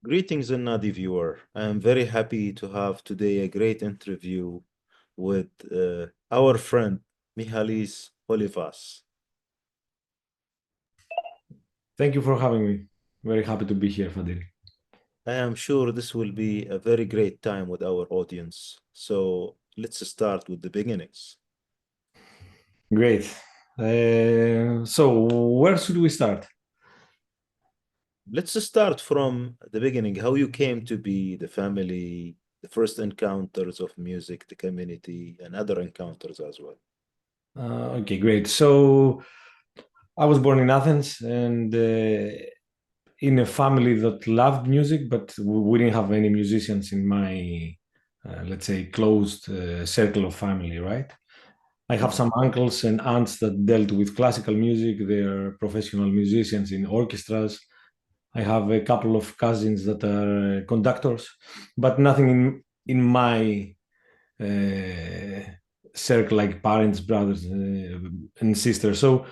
Greetings, Alnadi viewer. I am very happy to have today a great interview with our friend Michalis Cholevas. Thank you for having me. Very happy to be here, Fadil. I am sure this will be a very great time with our audience. So let's start with the beginnings. Great. So, where should we start? Let's start from the beginning, how you came to be, the family, the first encounters of music, the community, and other encounters as well. Okay, great. So, I was born in Athens and in a family that loved music, but we didn't have any musicians in my, let's say, closed circle of family, right? I have Mhm. some uncles and aunts that dealt with classical music. They're professional musicians in orchestras. I have a couple of cousins that are conductors, but nothing in my uh, circle like parents, brothers, and sisters. So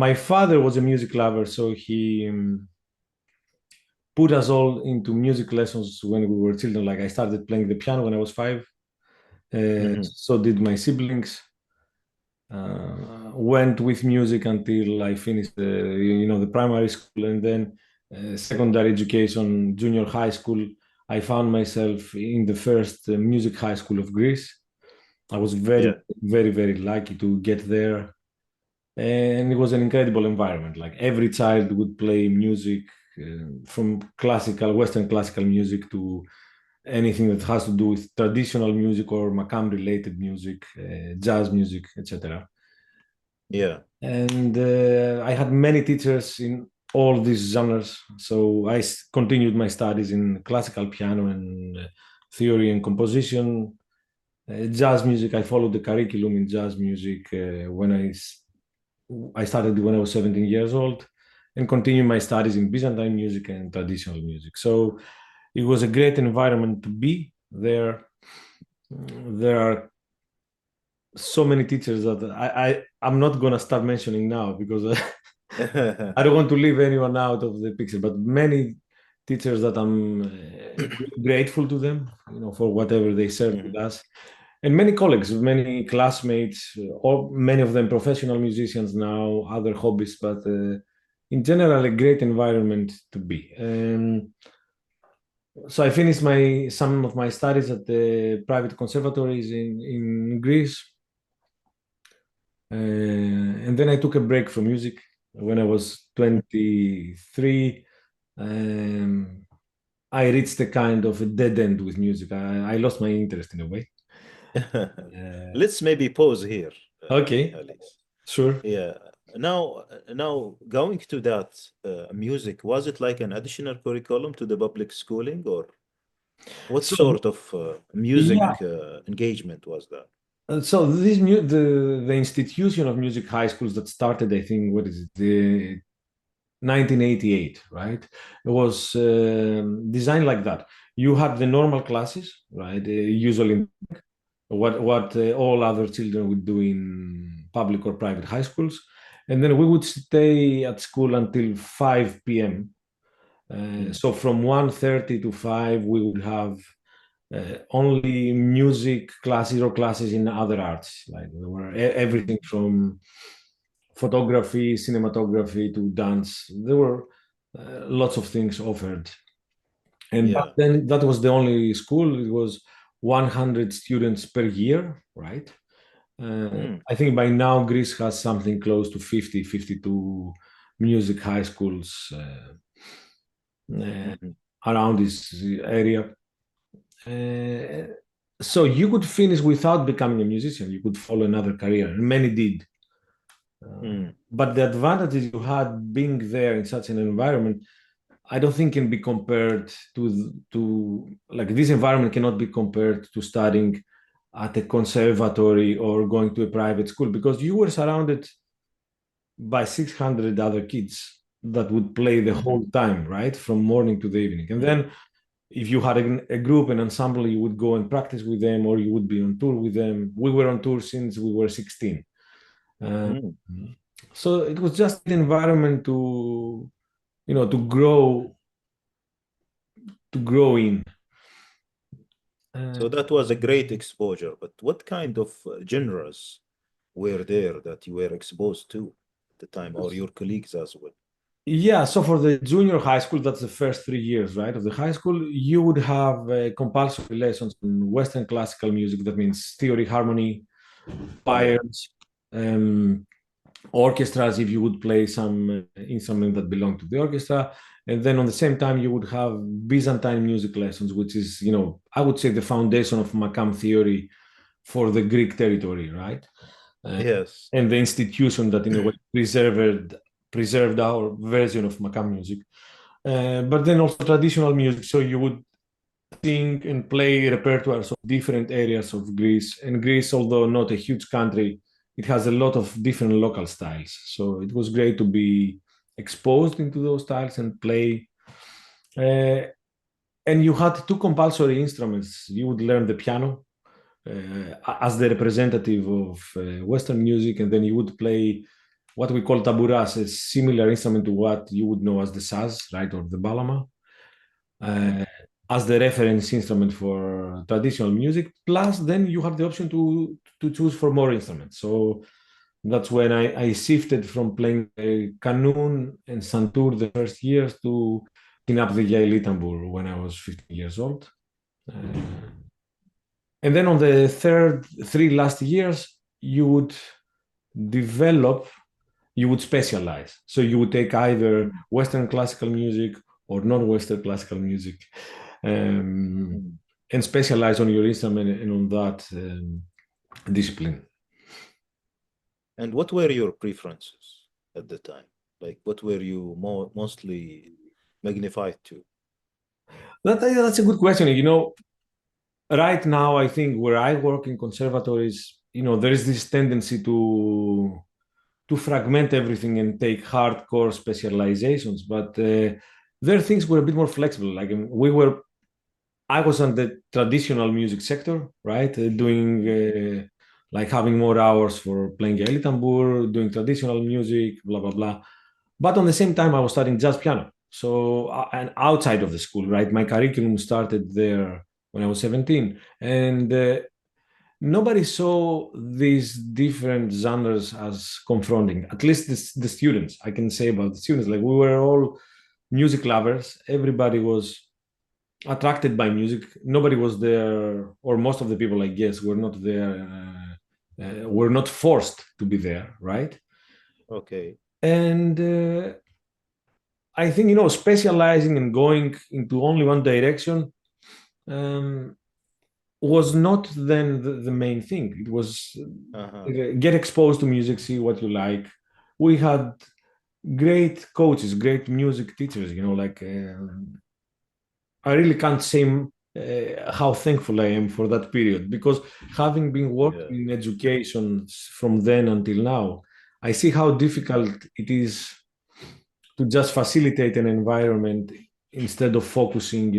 my father was a music lover, so he put us all into music lessons when we were children. Like I started playing the piano when I was 5. Mhm. So did my siblings. Went with music until I finished the primary school, and then secondary education, junior high school. I found myself in the first music high school of Greece. I was very, Yeah, very, very lucky to get there, and it was an incredible environment. Like every child would play music, from classical, Western classical music to anything that has to do with traditional music or Makam related music, jazz music, etc. yeah, And I had many teachers in all these genres. So I continued my studies in classical piano and theory and composition. Jazz music, I followed the curriculum in jazz music when I started when I was 17 years old, and continued my studies in Byzantine music and traditional music. So it was a great environment to be there. There are so many teachers that I'm not gonna start mentioning now because I don't want to leave anyone out of the picture. But many teachers that I'm grateful to them, for whatever they served with Mhm. us, and many colleagues, many classmates, or many of them professional musicians now, other hobbies, but in general, a great environment to be. So I finished my some of my studies at the private conservatories in Greece. And then I took a break from music when I was 23. Um, I reached a kind of a dead end with music. I lost my interest in a way. Uh, Let's maybe pause here, okay, Michalis. sure. Yeah. Now going to that music, was it like an additional curriculum to the public schooling, or what So sort of yeah, music engagement was that? so the institution of music high schools that started, I think, what is it, the 1988, right? It was designed like that. You had the normal classes, right? Usually what all other children would do in public or private high schools. And then we would stay at school until 5 p.m. Mm. So from 1:30 to 5, we would have only music classes or classes in other arts. Like there were Mm. everything from photography, cinematography to dance. There were lots of things offered. And back Yeah. then, that was the only school. It was 100 students per year, right? Mm. I think by now Greece has something close to 50, 52 music high schools uh, Mhm. around this area. Uh, so you could finish without becoming a musician. You could follow another career, and many did. Mm. But the advantages you had being there in such an environment, I don't think can be compared to like this environment cannot be compared to studying at a conservatory or going to a private school because you were surrounded by 600 other kids that would play the Mhm. whole time, right? From morning to the evening. And Mm. then if you had a group, an ensemble, you would go and practice with them or you would be on tour with them. We were on tour since we were 16. Uh, Mm. so it was just an environment to, to grow grow in. Uh, So that was a great exposure. But what kind of genres were there that you were exposed to at the time, or your colleagues as well? yeah, so for the junior high school, that's the first 3 years, right, of the high school, you would have compulsory lessons on Western classical music. That means theory, harmony, Yeah. choirs, um, orchestras if you would play some instrument that belonged to the orchestra. And then on the same time, you would have Byzantine music lessons, which is, I would say the foundation of Makam theory for the Greek territory, right? Uh, Yes. and the institution that in a way preserved our version of Makam music. But then also traditional music. So you would sing and play repertoires of different areas of Greece. And Greece, although not a huge country, it has a lot of different local styles. So it was great to be exposed into those styles and play. Uh, and you had two compulsory instruments. You would learn the piano as the representative of Western music, and then you would play what we call taburas, a similar instrument to what you would know as the saz, right, or the balama, Hmm. uh, as the reference instrument for traditional music. Plus, then you have the option to choose for more instruments. So that's when I shifted from playing kanun and santur the first years to picking up the yaili tambur when I was 15 years old. And then on the three last years, you would develop, you would specialize. So you would take either Western classical music or non-Western classical music, um, Hmm. and specialize on your instrument and on that discipline. And what were your preferences at the time? Like, what were you mostly magnified to? That's a good question. Right now, I think where I work in conservatories, there is this tendency to fragment everything and take hardcore specializations. But there things were a bit more flexible. Like I was on the traditional music sector, right? Doing like having more hours for playing el tambur, doing traditional music, blah blah blah. But on the same time, I was studying jazz piano. So and outside of the school, right? My curriculum started there when I was 17, and nobody saw these different genres as confronting. At least the students, I can say about the students, like we were all music lovers. Everybody was attracted by music. Nobody was there, or most of the people, I guess, were not there. Were not forced to be there, right? Okay. And I think specializing and going into only one direction um, was not then the main thing. It was Uh-huh. get exposed to music, see what you like. We had great coaches, great music teachers. Like I really can't say how thankful I am for that period because having been Yeah. working in education from then until now, I see how difficult it is to just facilitate an environment instead of focusing,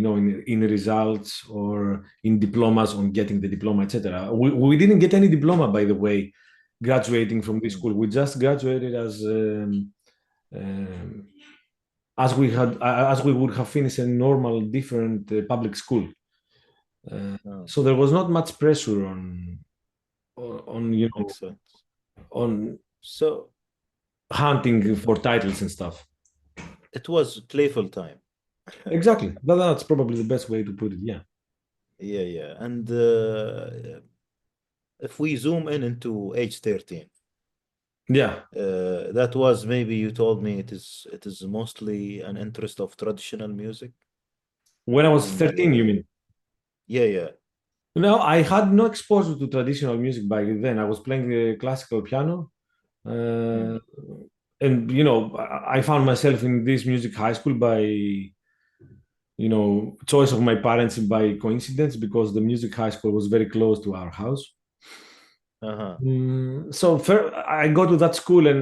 in results or in diplomas on getting the diploma, etc. We didn't get any diploma, by the way, graduating from this Mm. school. We just graduated um, as we would have finished a normal, different public school. Oh, So there was not much pressure on makes sense. on So hunting for titles and stuff. it was playful time. Exactly. That's probably the best way to put it. Yeah. Yeah, yeah. And if we zoom in into age 13, Yeah. that was maybe you told me it is mostly an interest of traditional music. When I was And 13, you mean? yeah, yeah. No, I had no exposure to traditional music by then. I was playing the classical piano. Mm. Uh, and, I found myself in this music high school by, choice of my parents and by coincidence because the music high school was very close to our house. Uh-huh. So I go to that school and,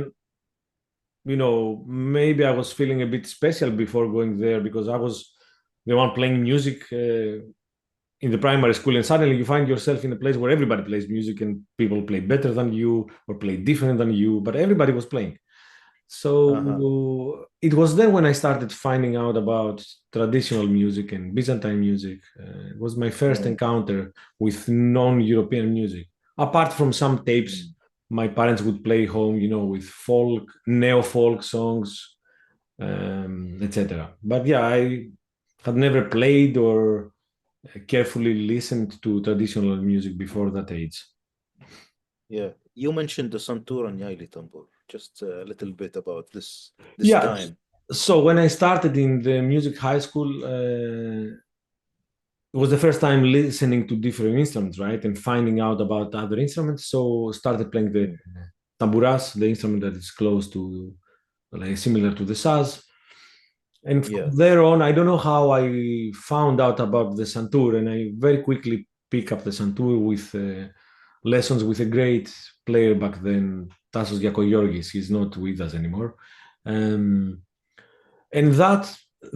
maybe I was feeling a bit special before going there because I was the one playing music in the primary school, and suddenly you find yourself in a place where everybody plays music and people play better than you or play different than you, but everybody was playing. Uh-huh. So it was then when I started finding out about traditional music and Byzantine music. It was my first Mm, encounter with non-European music. Apart from some tapes mm. my parents would play home, with folk, neo-folk songs, etc. But yeah, I had never played or carefully listened to traditional music before that age. Yeah. You mentioned the Santur and Yaili Tambur. Just a little bit about this Yeah. time. So when I started in the music high school, it was the first time listening to different instruments, right, and finding out about other instruments. So started playing the Mm. tamburas, the instrument that is close to, like, similar to the saz. And from Yeah. there on, I don't know how I found out about the santur, and I very quickly pick up the santur with lessons with a great player back then, Tassos Giacogiorgis. He's not with us anymore. Um, and that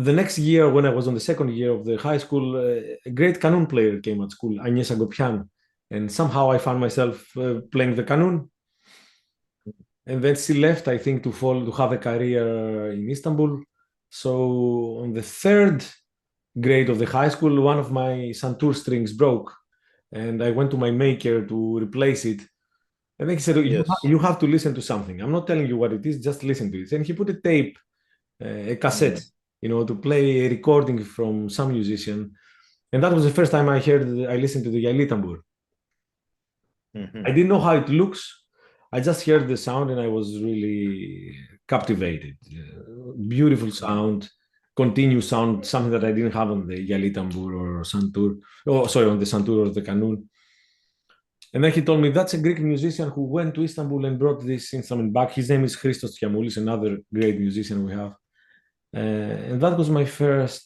the next year, when I was on the second year of the high school, a great canon player came at school, Agnes Agopian, and somehow I found myself playing the canon. And then she left, I think, to have a career in Istanbul. So on the third grade of the high school, one of my santur strings broke, and I went to my maker to replace it. And then he said, Yes. you have to listen to something. I'm not telling you what it is, just listen to it." And he put a tape, a cassette, Mm. to play a recording from some musician. And that was the first time I listened to the Yaili Tambur. I Hmm. didn't know how it looks. I just heard the sound and I was really captivated. Beautiful Mm. sound, continuous sound, something that I didn't have on the Yali Tambur or Santur. Oh, sorry, on the Santur or the Kanun. And then he told me that's a Greek musician who went to Istanbul and brought this instrument back. His name is Christos Tiamoulis, another great musician we have. And that was my first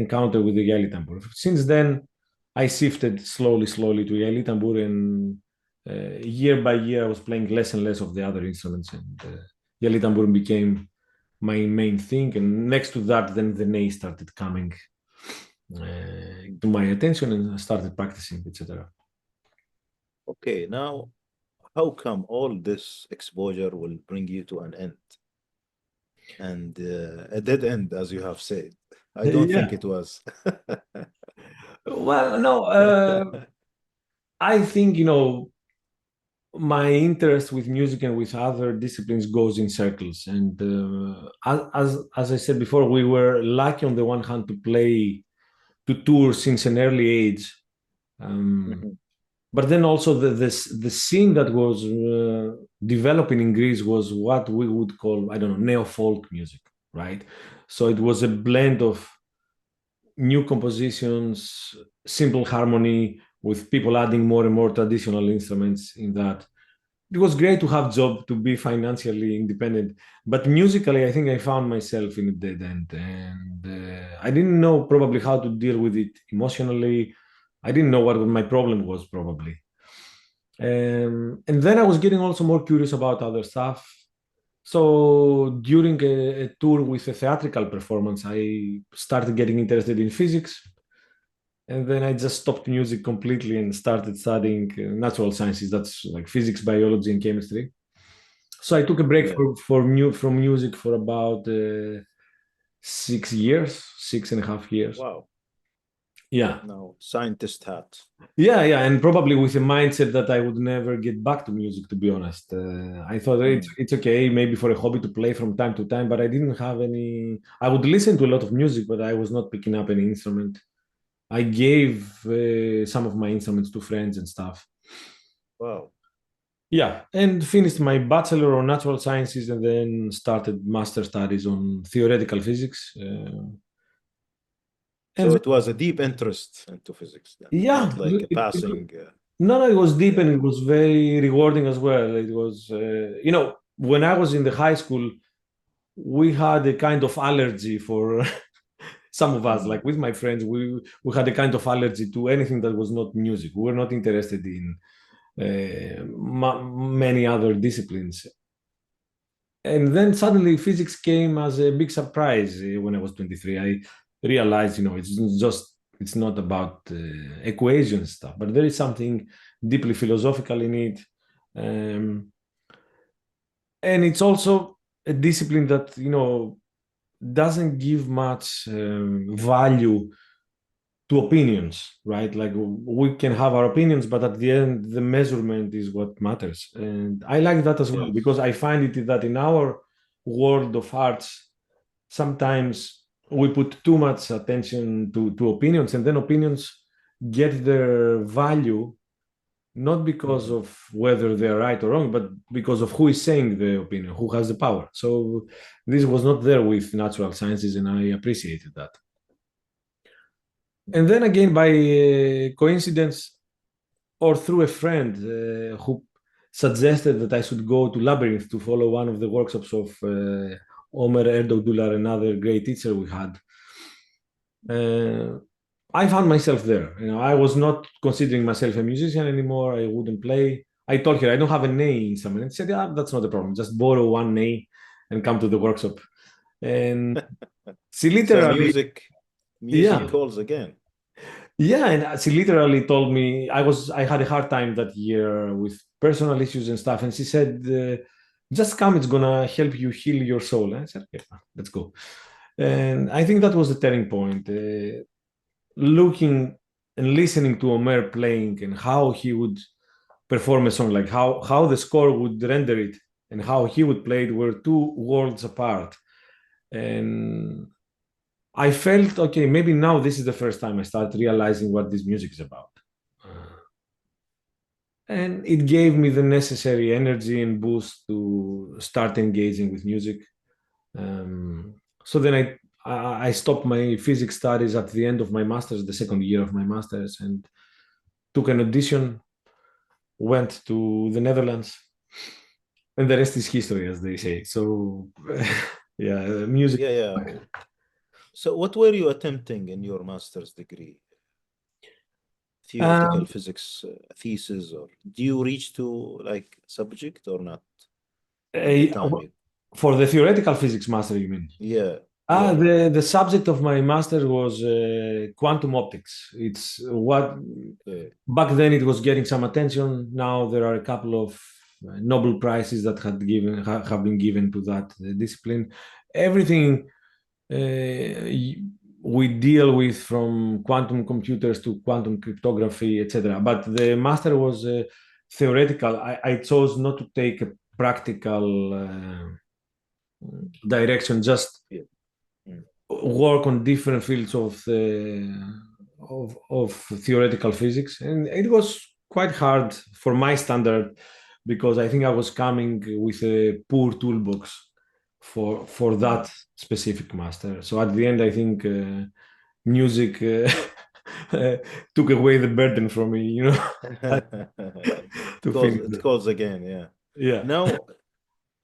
encounter with the Yali Tambur. Since then, I shifted slowly to Yali Tambur, and year by year, I was playing less and less of the other instruments, and Yali Tambur became my main thing. And next to that, then the ney started coming to my attention, and I started practicing, etc. Okay, now how come all this exposure will bring you to an end? And a dead end, as you have said. I don't think Yeah. it was. Well, no, I think, my interest with music and with other disciplines goes in circles. And as I said before, we were lucky on the one hand to tour since an early age. Um, Mhm. but then also the scene that was developing in Greece was what we would call, I don't know, neo folk music, right? So it was a blend of new compositions, simple harmony, with people adding more and more traditional instruments in that. It was great to have job, to be financially independent, but musically I think I found myself in a dead end, and I didn't know probably how to deal with it emotionally. I didn't know what my problem was probably. And then I was getting also more curious about other stuff. So during a tour with a theatrical performance, I started getting interested in physics, and then I just stopped music completely and started studying natural sciences. That's like physics, biology, and chemistry. So I took a break Yeah. from music for about 6 years, 6.5 years. Wow. Yeah, Now, scientist hat. yeah, and probably with a mindset that I would never get back to music. To be honest, I thought Mm. it's okay, maybe for a hobby to play from time to time, but I didn't have any. I would listen to a lot of music, but I was not picking up any instrument. I gave some of my instruments to friends and stuff. Wow. Yeah, and finished my bachelor on natural sciences, and then started master studies on theoretical physics. So And it was a deep interest into physics then, yeah, not like a passing. no, no, it was deep and Yeah. it was very rewarding as well. It was, when I was in the high school, we had a kind of allergy for some of us, Mm. like with my friends, we had a kind of allergy to anything that was not music. We were not interested in many other disciplines. And then suddenly physics came as a big surprise when I was 23. I realized, it's not about equation stuff, but there is something deeply philosophical in it. Um, and it's also a discipline that doesn't give much value to opinions, right? Like we can have our opinions, but at the end, the measurement is what matters. And I like that as well Yes. because I find it that in our world of arts, sometimes we put too much attention to opinions, and then opinions get their value not because Mhm. of whether they're right or wrong, but because of who is saying the opinion, who has the power. So this was not there with natural sciences, and I appreciated that. And then again, by coincidence or through a friend who suggested that I should go to Labyrinth to follow one of the workshops of Omer Erdoğdular, another great teacher we had. Uh, I found myself there. I was not considering myself a musician anymore. I wouldn't play. I told her I don't have an A instrument. And she said, "Yeah, that's not a problem. Just borrow one A and come to the workshop." And she So literally, music yeah, calls again. yeah, and she literally told me I had a hard time that year with personal issues and stuff, and she said, "Just come. It's gonna help you heal your soul." And I said, "Okay, let's go." And I think that was the turning point. Looking and listening to Omer playing and how he would perform a song, like how the score would render it and how he would play it were two worlds apart. And I felt, okay, maybe now this is the first time I start realizing what this music is about. And it gave me the necessary energy and boost to start engaging with music. So then I stopped my physics studies at the end of my master's, the second year of my master's, and took an audition, went to the Netherlands, and the rest is history, as they say. So, yeah, music. Yeah, yeah. So what were you attempting in your master's degree? Theoretical Um, physics thesis, or do you reach to like subject or not in the eh, time you? for the theoretical physics master, you mean? Yeah, yeah. The subject of my master was quantum optics. It's what Okay. back then it was getting some attention. Now there are a couple of Nobel prizes that have been given to that discipline. Everything we deal with from quantum computers to quantum cryptography, etc. But the master was theoretical. I chose not to take a practical direction, just Yeah. Mm. work on different fields of of theoretical physics, and it was quite hard for my standard because I think I was coming with a poor toolbox for Mm. that specific master. So at the end, I think music took away the burden from me, to finish It that. calls again, yeah. Yeah, Now,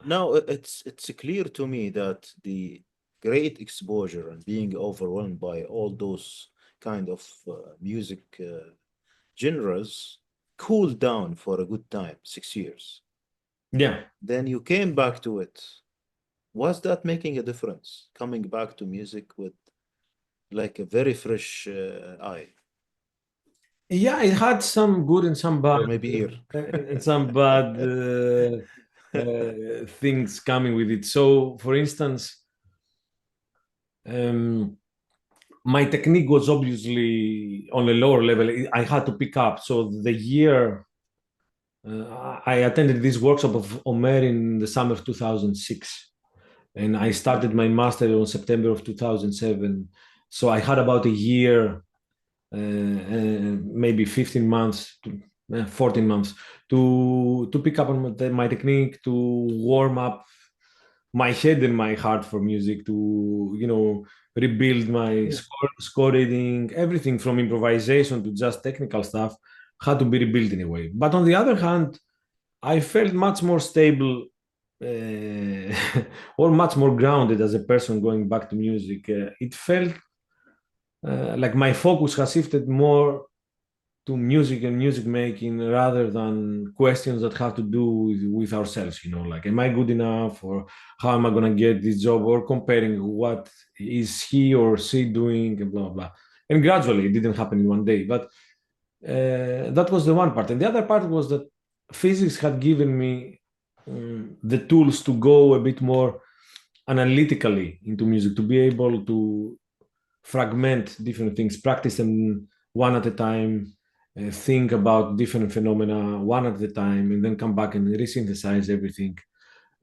now it's clear to me that the great exposure and being overwhelmed by all those kind of music genres cooled down for a good time, 6 years. yeah. Then you came back to it. Was that making a difference? Coming back to music with like a very fresh eye, Yeah, it had some good and some bad, or maybe ear. and some bad things coming with it. So, for instance, um, my technique was obviously on a lower level. I had to pick up. So the year I attended this workshop of Omer in the summer of 2006, and I started my master in September of 2007. So I had about a year, maybe 15 months to 14 months to pick up on my technique, to warm up my head and my heart for music, to rebuild my Yeah. score reading. Everything from improvisation to just technical stuff had to be rebuilt in a way. But on the other hand, I felt much more stable, uh, or much more grounded as a person going back to music. It felt like my focus has shifted more to music and music making rather than questions that have to do with ourselves, like, am I good enough, or how am I going to get this job, or comparing what is he or she doing, and blah blah. And gradually it didn't happen in one day, but that was the one part. And the other part was that physics had given me the tools to go a bit more. analytically into music, to be able to fragment different things, practice them one at a time, think about different phenomena one at a time, and then come back and resynthesize everything,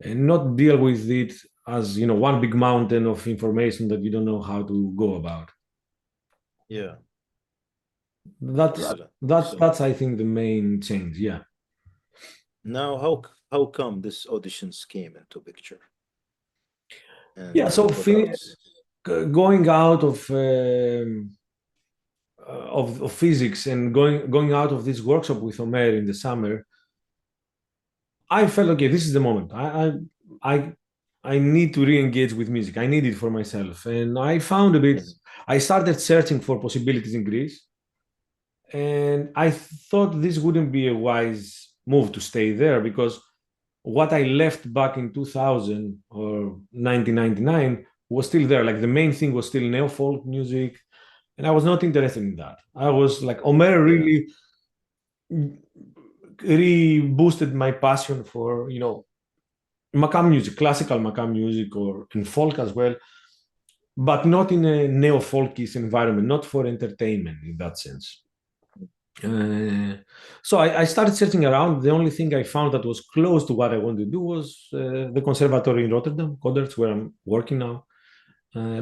and not deal with it as one big mountain of information that you don't know how to go about. Yeah. That Excellent. that's Excellent. that's I think the main change. Yeah. Now, how come this auditions came into picture Yeah. and So Codarts? going out of physics and going out of this workshop with Omer in the summer, I felt okay. This is the moment. I I need to re-engage with music. I need it for myself, and I found a bit. Mhm. I started searching for possibilities in Greece, and I thought this wouldn't be a wise move to stay there because what I left back in 2000 or 1999 was still there. Like the main thing was still neo folk music, and I was not interested in that. I was like, Omer Yeah. really boosted my passion for Makam music, classical Makam music, or in folk as well, but not in a neo folkish environment, not for entertainment in that sense. Uh, so I started searching around. The only thing I found that was close to what I wanted to do was the conservatory in Rotterdam, Codarts, where I'm working now.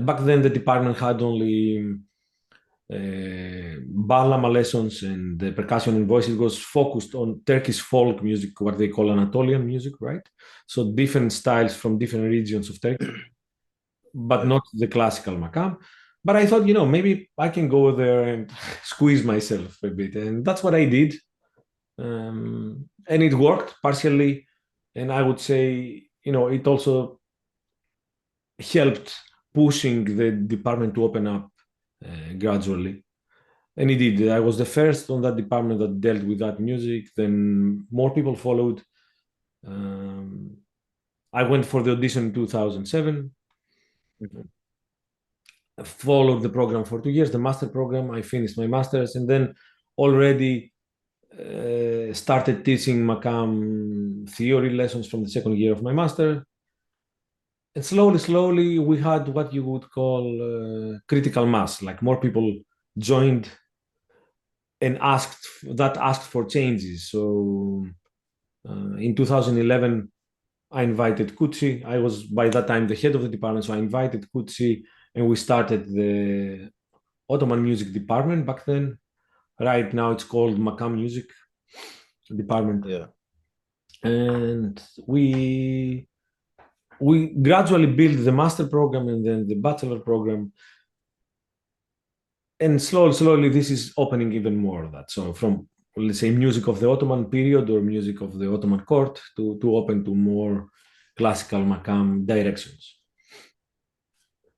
Back then, the department had only Bağlama lessons and the percussion and voice. It was focused on Turkish folk music, what they call Anatolian music, right? So different styles from different regions of Turkey, but Yeah. not the classical makam. But I thought, maybe I can go there and squeeze myself a bit, and that's what I did. And it worked partially, and I would say, it also helped pushing the department to open up gradually. And it did. I was the first on that department that dealt with that music. Then more people followed. Um, I went for the audition in 2007, Mhm. followed the program for 2 years, the master program. I finished my master's and then already started teaching Makam theory lessons from the second year of my master. And slowly, slowly, we had what you would call critical mass, like more people joined and asked for changes. So in 2011, I invited Kutsi. I was by that time the head of the department, so I invited Kutsi, and we started the Ottoman music department back then. Right now, it's called Makam Music Department, Yeah. and we gradually built the master program and then the bachelor program, and slowly, slowly, this is opening even more of that. So from, let's say, music of the Ottoman period or music of the Ottoman court to open to more classical Makam directions.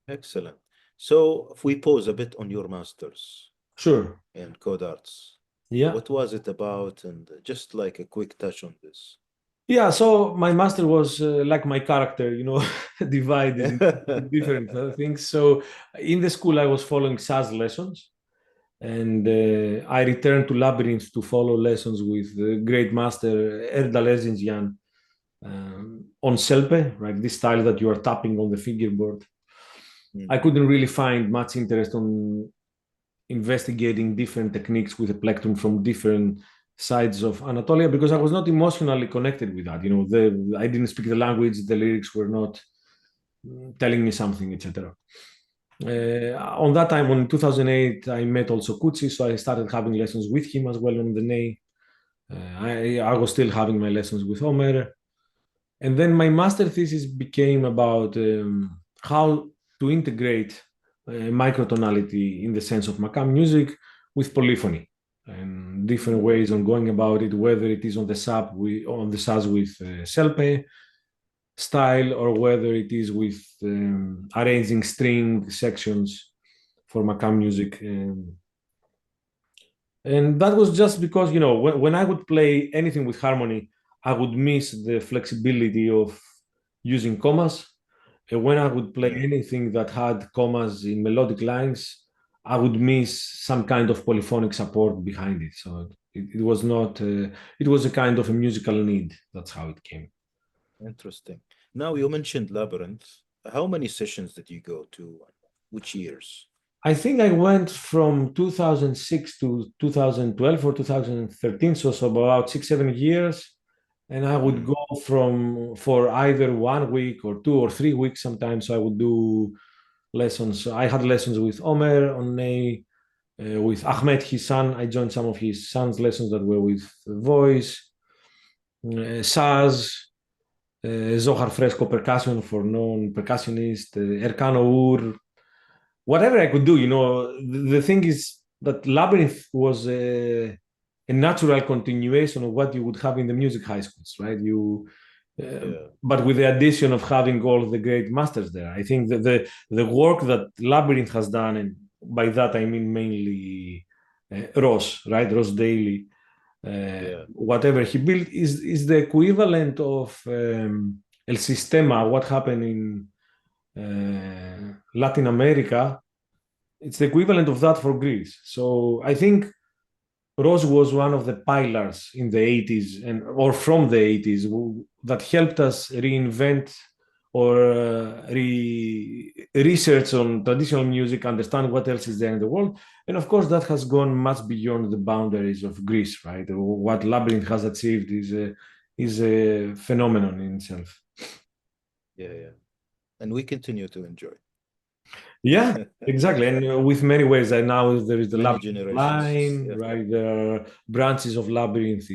Excellent. So, if we pause a bit on your masters Sure. in Codarts, Yeah. what was it about? And just like a quick touch on this. Yeah. So my master was like my character, divided in different things. So in the school, I was following SAS lessons. And I returned to Labyrinth to follow lessons with the great master Erdal Erzincan on Selpe, right? This style that you are tapping on the fingerboard. I Mm. couldn't really find much interest on investigating different techniques with a plectrum from different sides of Anatolia because I was not emotionally connected with that. I didn't speak the language, the lyrics were not telling me something, etc. On that time, in 2008, I met also Kutsi, so I started having lessons with him as well on the Ney. I was still having my lessons with Omer. And then my master thesis became about how to integrate microtonality in the sense of Makam music with polyphony and different Mm. ways on going about it, whether it is on the SAS with Selpe style or whether it is with arranging string sections for Makam music. And that was just because, when I would play anything with harmony, I would miss the flexibility of using commas. And when I would play Yeah. anything that had commas in melodic lines, I would miss some kind of polyphonic support behind it. So it was not, it was a kind of a musical need. That's how it came. Interesting. Now, you mentioned Labyrinth. how many sessions did you go to? Which years? I think I went from 2006 to 2012 or 2013, so about 6, 7 years. And I would Mm, go from for either 1 week or 2 or 3 weeks sometimes. So I would do lessons. I had lessons with Omer on with Ahmed, his son. I joined some of his son's lessons that were with voice, Saz, Zohar Fresco percussion for non-percussionist, Erkan Our, whatever I could do. The thing is that Labyrinth was a natural continuation of what you would have in the music high schools, right? yeah, But with the addition of having all the great masters there. I think that the work that Labyrinth has done, and by that I mean mainly Ross, right? Ross Daly, yeah, whatever he built is the equivalent of El Sistema, what happened in Latin America. It's the equivalent of that for Greece. So I think Ross was one of the pillars in the 80s or from the 80s that helped us reinvent or research on traditional music, understand what else is there in the world. And of course, that has gone much beyond the boundaries of Greece, right? What Labyrinth has achieved is a phenomenon in itself. yeah, yeah. And we continue to enjoy. Yeah, exactly. And with many ways, and now there is the Many Labyrinth generations. line, Yeah, right? There are branches of Labyrinth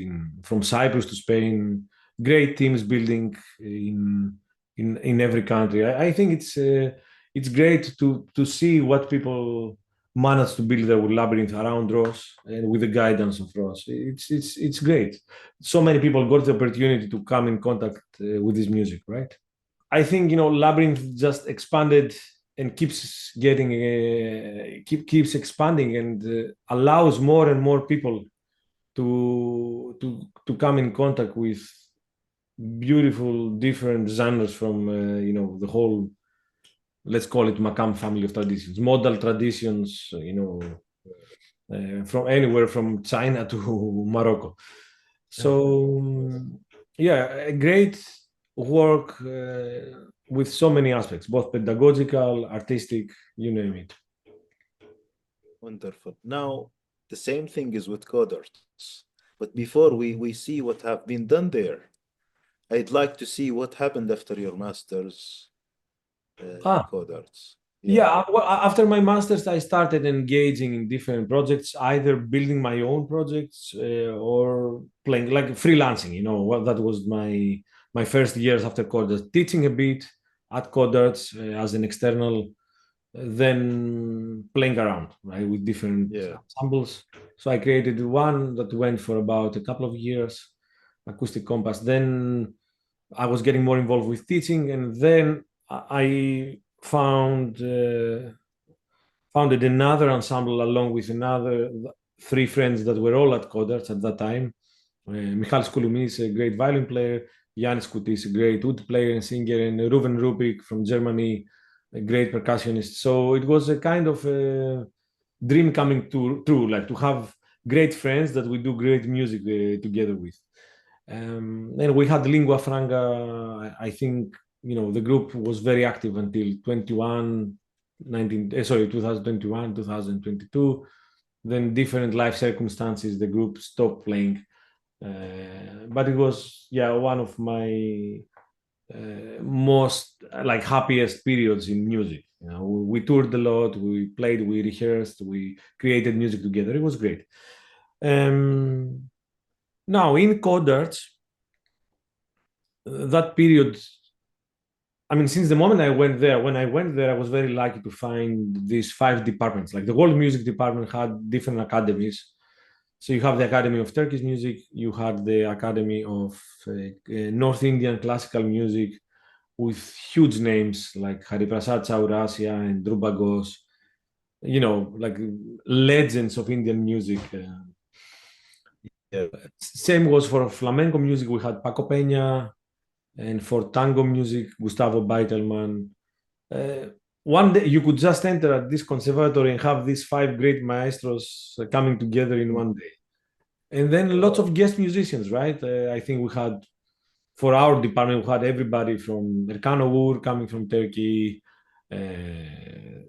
from Cyprus to Spain. Great teams building in every country. I think it's great to see what people manage to build their Labyrinth around Ross and with the guidance of Ross. It's great. So many people got the opportunity to come in contact with this music, right? I think Labyrinth just expanded and keeps getting keeps expanding and allows more and more people to come in contact with beautiful different genres from the whole, let's call it Makam family of traditions, modal traditions, from anywhere from China to Morocco. yeah. So yeah, a great work with so many aspects, both pedagogical, artistic, you name it. Wonderful. Now, the same thing is with coders. But before we see what have been done there, I'd like to see what happened after your master's in Ah, coders. Yeah, yeah. Well, after my master's, I started engaging in different projects, either building my own projects or playing like freelancing. Well, that was my first years after Coders, teaching a bit at Coders as an external, then playing around, right, with different yeah, ensembles. So I created one that went for about a couple of years, Acoustic Compass. Then I was getting more involved with teaching, and then I founded another ensemble along with another three friends that were all at Codarts at that time. Michalis Cholevas is a great violin player, Yanis Koutis, a great oud player and singer, and Ruben Rubik from Germany, a great percussionist. So it was a kind of a dream coming true, like to have great friends that we do great music together with. And we had lingua franca. I think the group was very active until 2021, 2022. Then different life circumstances, the group stopped playing. But it was, yeah, one of my most like happiest periods in music. We toured a lot, we played, we rehearsed, we created music together. It was great. um, Now in Codarts, that period, I mean, since the moment when I went there, I was very lucky to find these five departments. Like the world music department had different academies. So you have the Academy of Turkish Music, you had the Academy of North Indian classical music with huge names like Hariprasad Chaurasia and Dhruba Ghosh, like legends of Indian music. yeah. Same was for flamenco music. We had Paco Peña, and for tango music, Gustavo Beitelman. Uh, One day you could just enter at this conservatory and have these five great maestros coming together in Mm, one day. And then lots wow. of guest musicians, right? I think we had for our department, we had everybody from Erkan Oğur coming from Turkey, uh,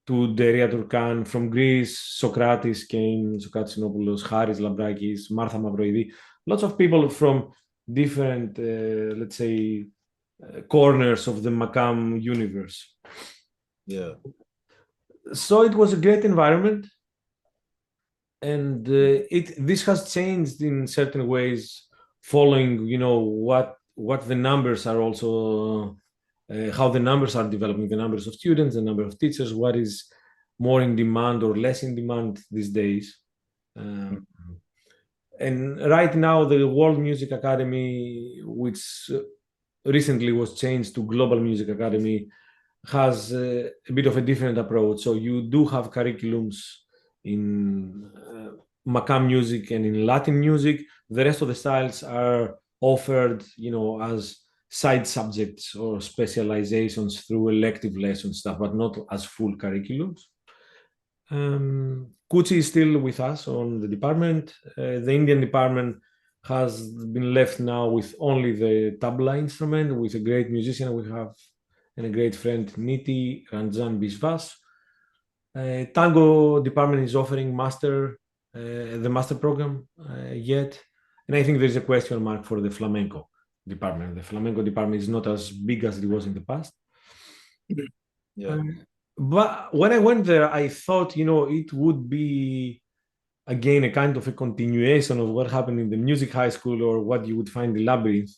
to Deria Turkan from Greece. Socrates came, Socrates Sinopoulos, Haris Lambrakis, Martha Mavroidi. Lots of people from different, let's say, corners of the Makam universe. Yeah. So it was a great environment, and it this has changed in certain ways, following what the numbers are also, how the numbers are developing, the numbers of students, the number of teachers, what is more in demand or less in demand these days. Mm. Um, and right now, the World Music Academy, which recently was changed to Global Music Academy, has a bit of a different approach. So you do have curriculums in Makam music and in Latin music. The rest of the styles are offered, as side subjects or specializations through elective lesson stuff, but not as full curriculums. Kuchi is still with us on the department. The Indian department has been left now with only the tabla instrument, with a great musician we have and a great friend, Niti Ranjan Biswas. Tango department is offering the master program yet, and I think there's a question mark for the flamenco department. The flamenco department is not as big as it was in the past. Yeah. Um, but when I went there, I thought, it would be again a kind of a continuation of what happened in the music high school or what you would find in Labyrinth.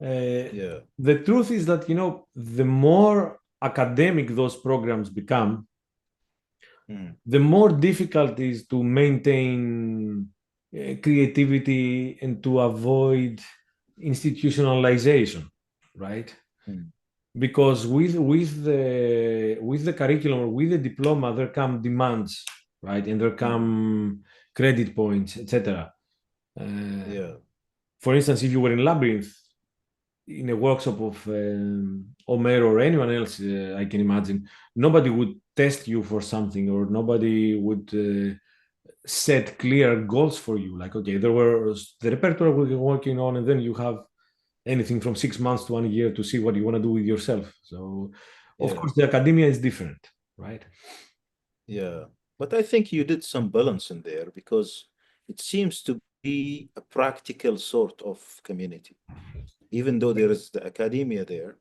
Yeah. The truth is that, the more academic those programs become, Mm. the more difficult it is to maintain creativity and to avoid institutionalization, right? Mm. Because with the curriculum, with the diploma, there come demands, right, and there Mm. come credit points, etc. Uh, Yeah. for instance, if you were in Labyrinth in a workshop of Omer or anyone else, I can imagine nobody would test you for something, or nobody would set clear goals for you. Like, okay, there was the repertoire we're working on, and then you have anything from 6 months to 1 year to see what you want to do with yourself. So, of Yeah. course, the academia is different, right? Yeah. But I think you did some balance in there because it seems to be a practical sort of community, even though there is the academia there.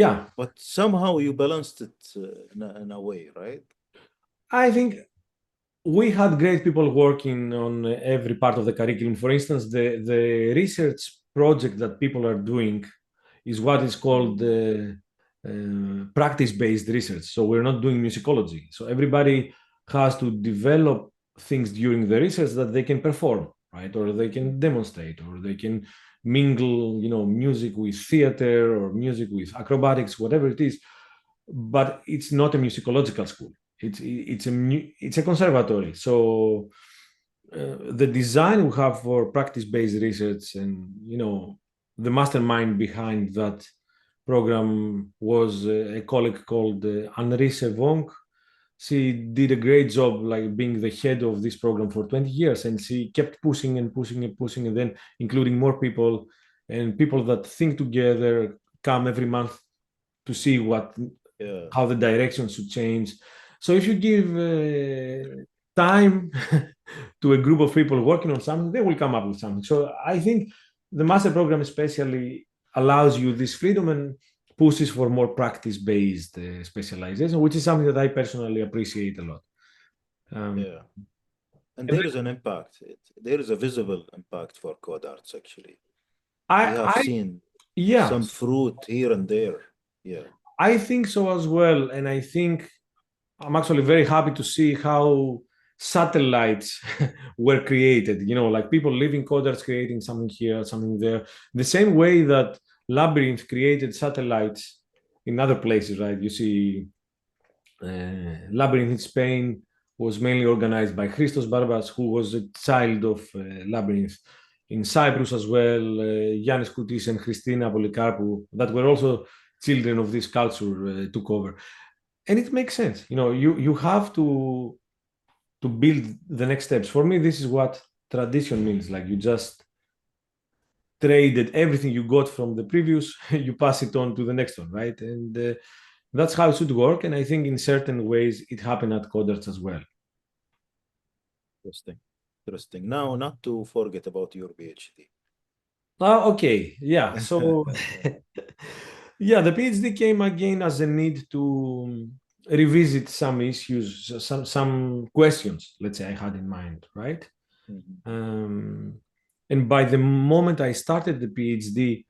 Yeah, But somehow you balanced it in a way, right? I think we had great people working on every part of the curriculum. For instance, the research project that people are doing is what is called practice-based research. So we're not doing musicology. So everybody has to develop things during the research that they can perform, right? Or they can demonstrate, or they can mingle, music with theater or music with acrobatics, whatever it is. But it's not a musicological school. It's a conservatory. So the design we have for practice-based research, and the mastermind behind that program was a colleague called Henri Sevong. She did a great job, like being the head of this program for 20 years, and she kept pushing and pushing and pushing, and then including more people, and people that think together come every month to see Yeah. how the direction should change. So if you give time to a group of people working on something, they will come up with something. So I think the master program especially allows you this freedom and pushes for more practice-based specialization, which is something that I personally appreciate a lot. Um, Yeah. And and there is an impact. There is a visible impact for code arts, actually. We have I seen yeah, some fruit here and there. Yeah. I think so as well, and I think I'm actually very happy to see how satellites were created. Like people living coders creating something here, something there. The same way that Labyrinth created satellites in other places, right? You see, Labyrinth in Spain was mainly organized by Christos Barbas, who was a child of Labyrinth. In Cyprus as well, Yannis Koutis and Christina Polikarpou, that were also children of this culture, took over. And it makes sense. You have to build the next steps. For me, this is what tradition means. Like, you just traded everything you got from the previous, you pass it on to the next one, right? And that's how it should work. And I think in certain ways it happened at Codarts as well. Interesting. Interesting. Now, not to forget about your PhD. Okay, yeah. So, yeah, the PhD came again as a need to revisit some issues, some questions. Let's say I had in mind, right? Mhm. Um, and by the moment I started the PhD,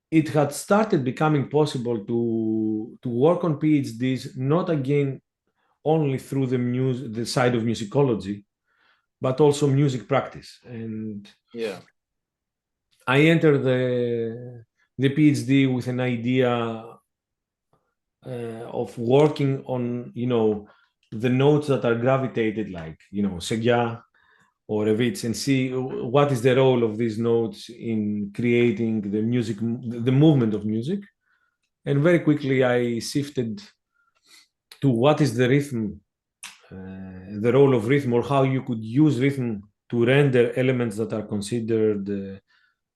it had started becoming possible to work on PhDs not again only through the side of musicology, but also music practice. And Yeah, I entered the PhD with an idea of working on the notes that are gravitated like Segya or Revits, and see what is the role of these notes in creating the music, the movement of music. And very quickly I shifted to what is the rhythm, the role of rhythm, or how you could use rhythm to render elements that are considered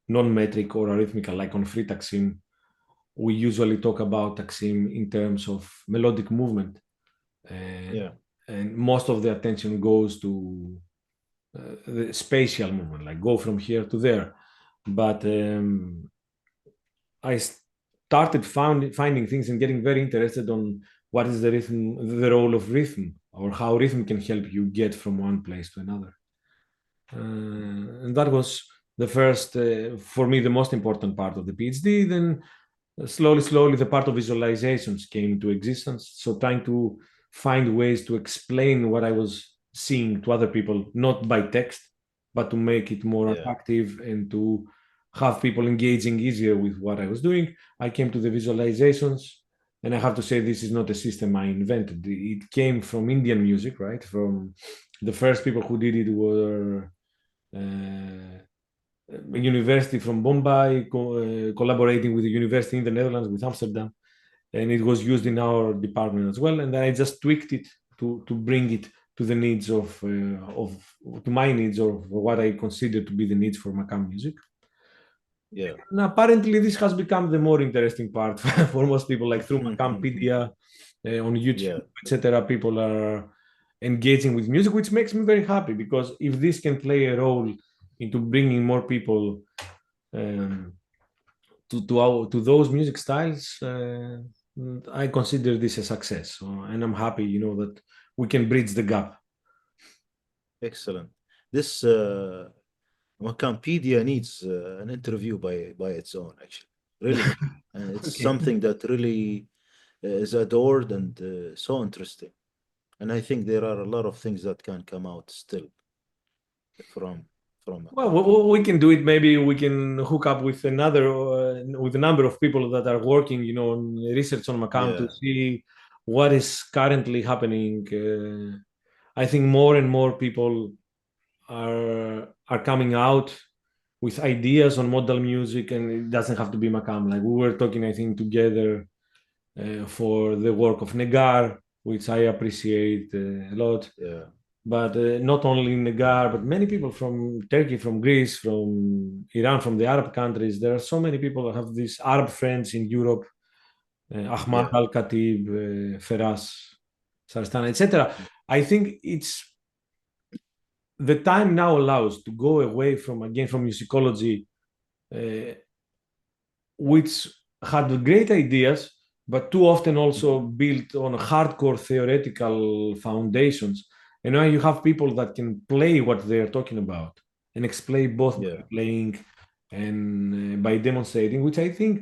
non-metric or arrhythmical, like on free taksim. We usually talk about taksim in terms of melodic movement, and, yeah, and most of the attention goes to the spatial movement, like go from here to there. But I started finding things and getting very interested on what is the rhythm, the role of rhythm, or how rhythm can help you get from one place to another. And that was the first, for me, the most important part of the PhD. Then slowly, the part of visualizations came into existence. So trying to find ways to explain what I was seeing to other people, not by text, but to make it more yeah, attractive and to have people engaging easier with what I was doing. I came to the visualizations, and I have to say this is not a system I invented. It came from Indian music, right? From the first people who did it were a university from Bombay, collaborating with a university in the Netherlands, with Amsterdam, and it was used in our department as well. And then I just tweaked it to bring it to the needs of to my needs, or what I consider to be the needs for Makam music. yeah. And apparently, this has become the more interesting part for most people, like through Makampedia, on YouTube, Yeah, etc. People are engaging with music, which makes me very happy, because if this can play a role into bringing more people um, to those music styles, I consider this a success. So, and I'm happy, that we can bridge the gap. excellent. This Makampedia needs an interview by its own, actually. Really. And it's Okay. something that really is adored and so interesting. And I think there are a lot of things that can come out still from Well, Makampedia. we can do it. Maybe we can hook up with with a number of people that are working, on research on Macam, to Yeah, see what is currently happening. I think more and more people are coming out with ideas on modal music, and it doesn't have to be Macam. Like we were talking, I think, together for the work of Negar, which I appreciate a lot. yeah, But not only Negar, but many people from Turkey, from Greece, from Iran, from the Arab countries. There are so many people that have these Arab friends in Europe, Ahmad yeah, Al Khatib, Feras, Sarstana, etc. I think it's the time now allows to go away from, again, from musicology, uh, which had great ideas, but too often also built on hardcore theoretical foundations. And now you have people that can play what they're talking about and explain both by yeah, playing and by demonstrating, which I think,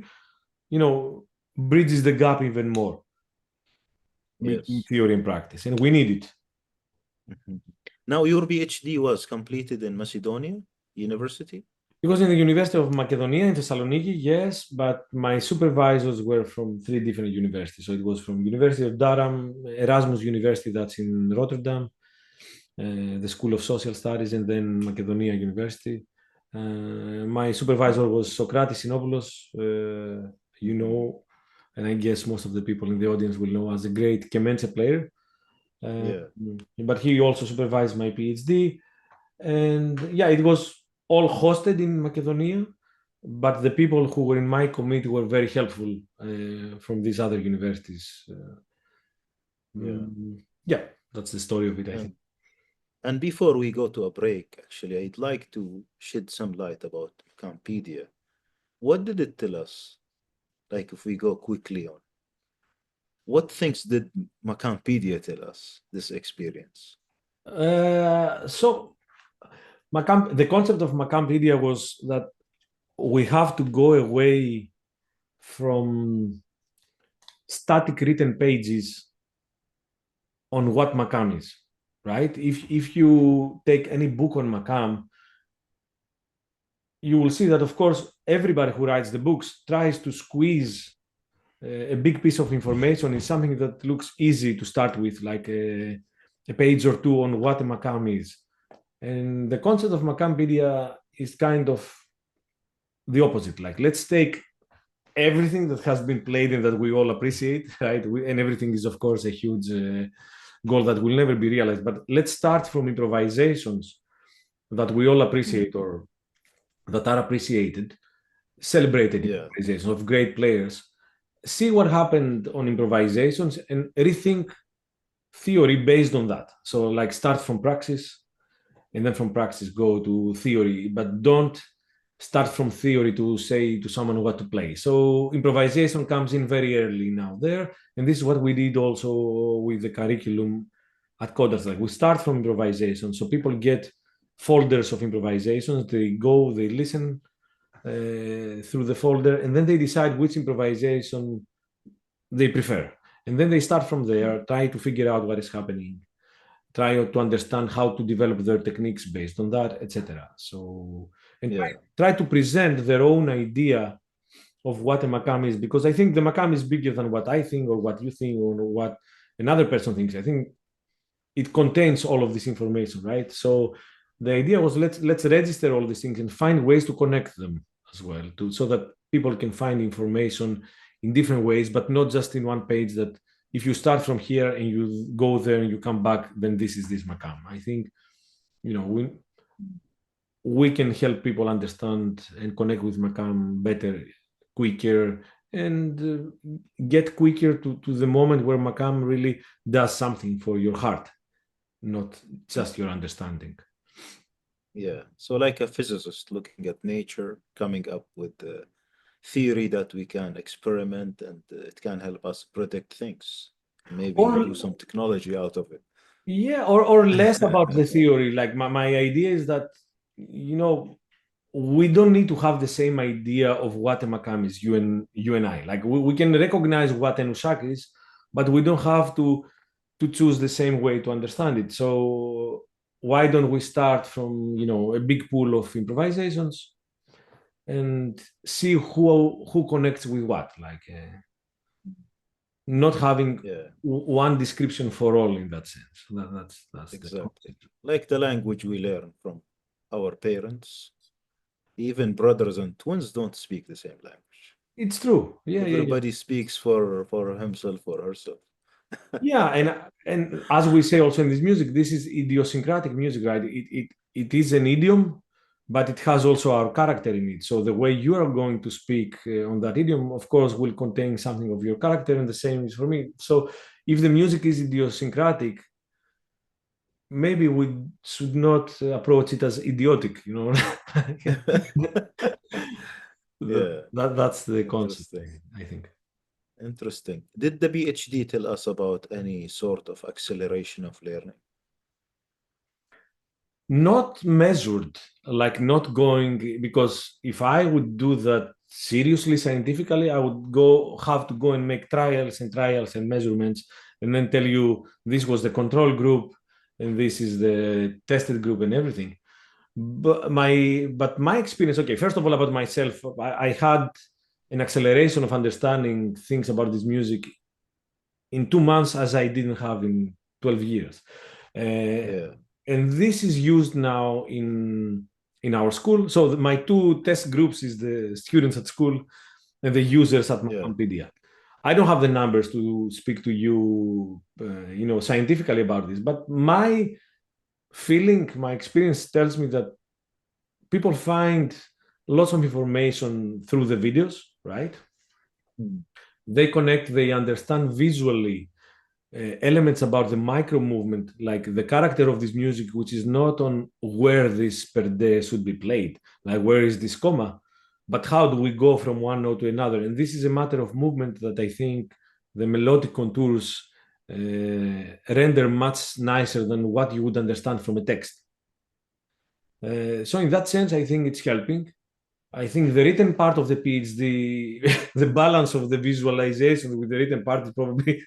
bridges the gap even more between yes. theory and practice. And we need it. Mhm. Now, your PhD was completed in Macedonia University? It was in the University of Macedonia in Thessaloniki, yes, but my supervisors were from three different universities. So it was from University of Durham, Erasmus University, that's in Rotterdam, the School of Social Studies, and then Macedonia University. My supervisor was Socrates Sinopoulos, Mhm. and I guess most of the people in the audience will know as a great kemençe player. Uh, Yeah, but he also supervised my PhD. And yeah, it was all hosted in Macedonia. but the people who were in my committee were very helpful from these other universities. Yeah. Yeah, that's the story of it, I And think. and before we go to a break, actually, I'd like to shed some light about Makampedia. What did it tell us? Like, if we go quickly on, what things did Makampedia tell us, this experience? So the concept of Makampedia was that we have to go away from static written pages on what Makam is, right? If you take any book on Makam, you will see that, of course, everybody who writes the books tries to squeeze a big piece of information in something that looks easy to start with, like a page or two on what a Makam is. And the concept of Makampedia is kind of the opposite. Like, let's take everything that has been played and that we all appreciate, right? And everything is, of course, a huge goal that will never be realized. But let's start from improvisations that we all Mm. appreciate or that are appreciated, celebrated Yeah, improvisations of great players. See what happened on improvisations and rethink theory based on that. So, like, start from Praxis, and then from Praxis go to theory, but don't start from theory to say to someone what to play. So improvisation comes in very early now there, and this is what we did also with the curriculum at Coders. Like, we start from improvisation, so people get folders of improvisations. They go, they listen through the folder, and then they decide which improvisation they prefer. And then they start from there, try to figure out what is happening, try to understand how to develop their techniques based on that, etc. So, and yeah, try to present their own idea of what a Makam is, because I think the Makam is bigger than what I think or what you think or what another person thinks. I think it contains all of this information, right? So the idea was, let's register all these things and find ways to connect them as well, to so that people can find information in different ways, but not just in one page. That if you start from here and you go there and you come back, then this is this Makam. I think, you know, we can help people understand and connect with Makam better, quicker, and get quicker to the moment where Makam really does something for your heart, not just your understanding. yeah. So, like a physicist looking at nature, coming up with the theory that we can experiment and it can help us predict things, maybe Or do some technology out of it. yeah, or less about the theory. Like, my idea is that, you know, we don't need to have the same idea of what a Makam is, you and I. Like, we can recognize what an Ushak is, but we don't have to choose the same way to understand it. So why don't we start from, a big pool of improvisations and see who connects with what, like not having Yeah, one description for all in that sense. That's the exactly. concept. Like the language we learn from our parents, even brothers and twins don't speak the same language. It's true. Yeah, yeah, yeah. Everybody speaks for himself or herself. Yeah, and as we say also in this music, this is idiosyncratic music, right? It is an idiom, but it has also our character in it. So the way you are going to speak on that idiom, of course, will contain something of your character, and the same is for me. So if the music is idiosyncratic, maybe we should not approach it as idiotic. Yeah, That's the concept, interesting. I think. Interesting. Did the PhD tell us about any sort of acceleration of learning? Not measured, like not going, because if I would do that seriously scientifically, I would go have to go and make trials and measurements, and then tell you this was the control group and this is the tested group and everything. But my experience, okay, first of all, about myself, I had an acceleration of understanding things about this music in 2 months as I didn't have in 12 years. Uh, Yeah, and this is used now in our school. So my two test groups is the students at school and the users at yeah, Makampedia. I don't have the numbers to speak to you, scientifically about this, but my experience tells me that people find lots of information through the videos, right? Mm. They connect, they understand visually elements about the micro movement, like the character of this music, which is not on where this per day should be played, like where is this comma, but how do we go from one note to another? And this is a matter of movement that I think the melodic contours render much nicer than what you would understand from a text. So in that sense, I think it's helping. I think the written part of the PhD, the balance of the visualization with the written part is probably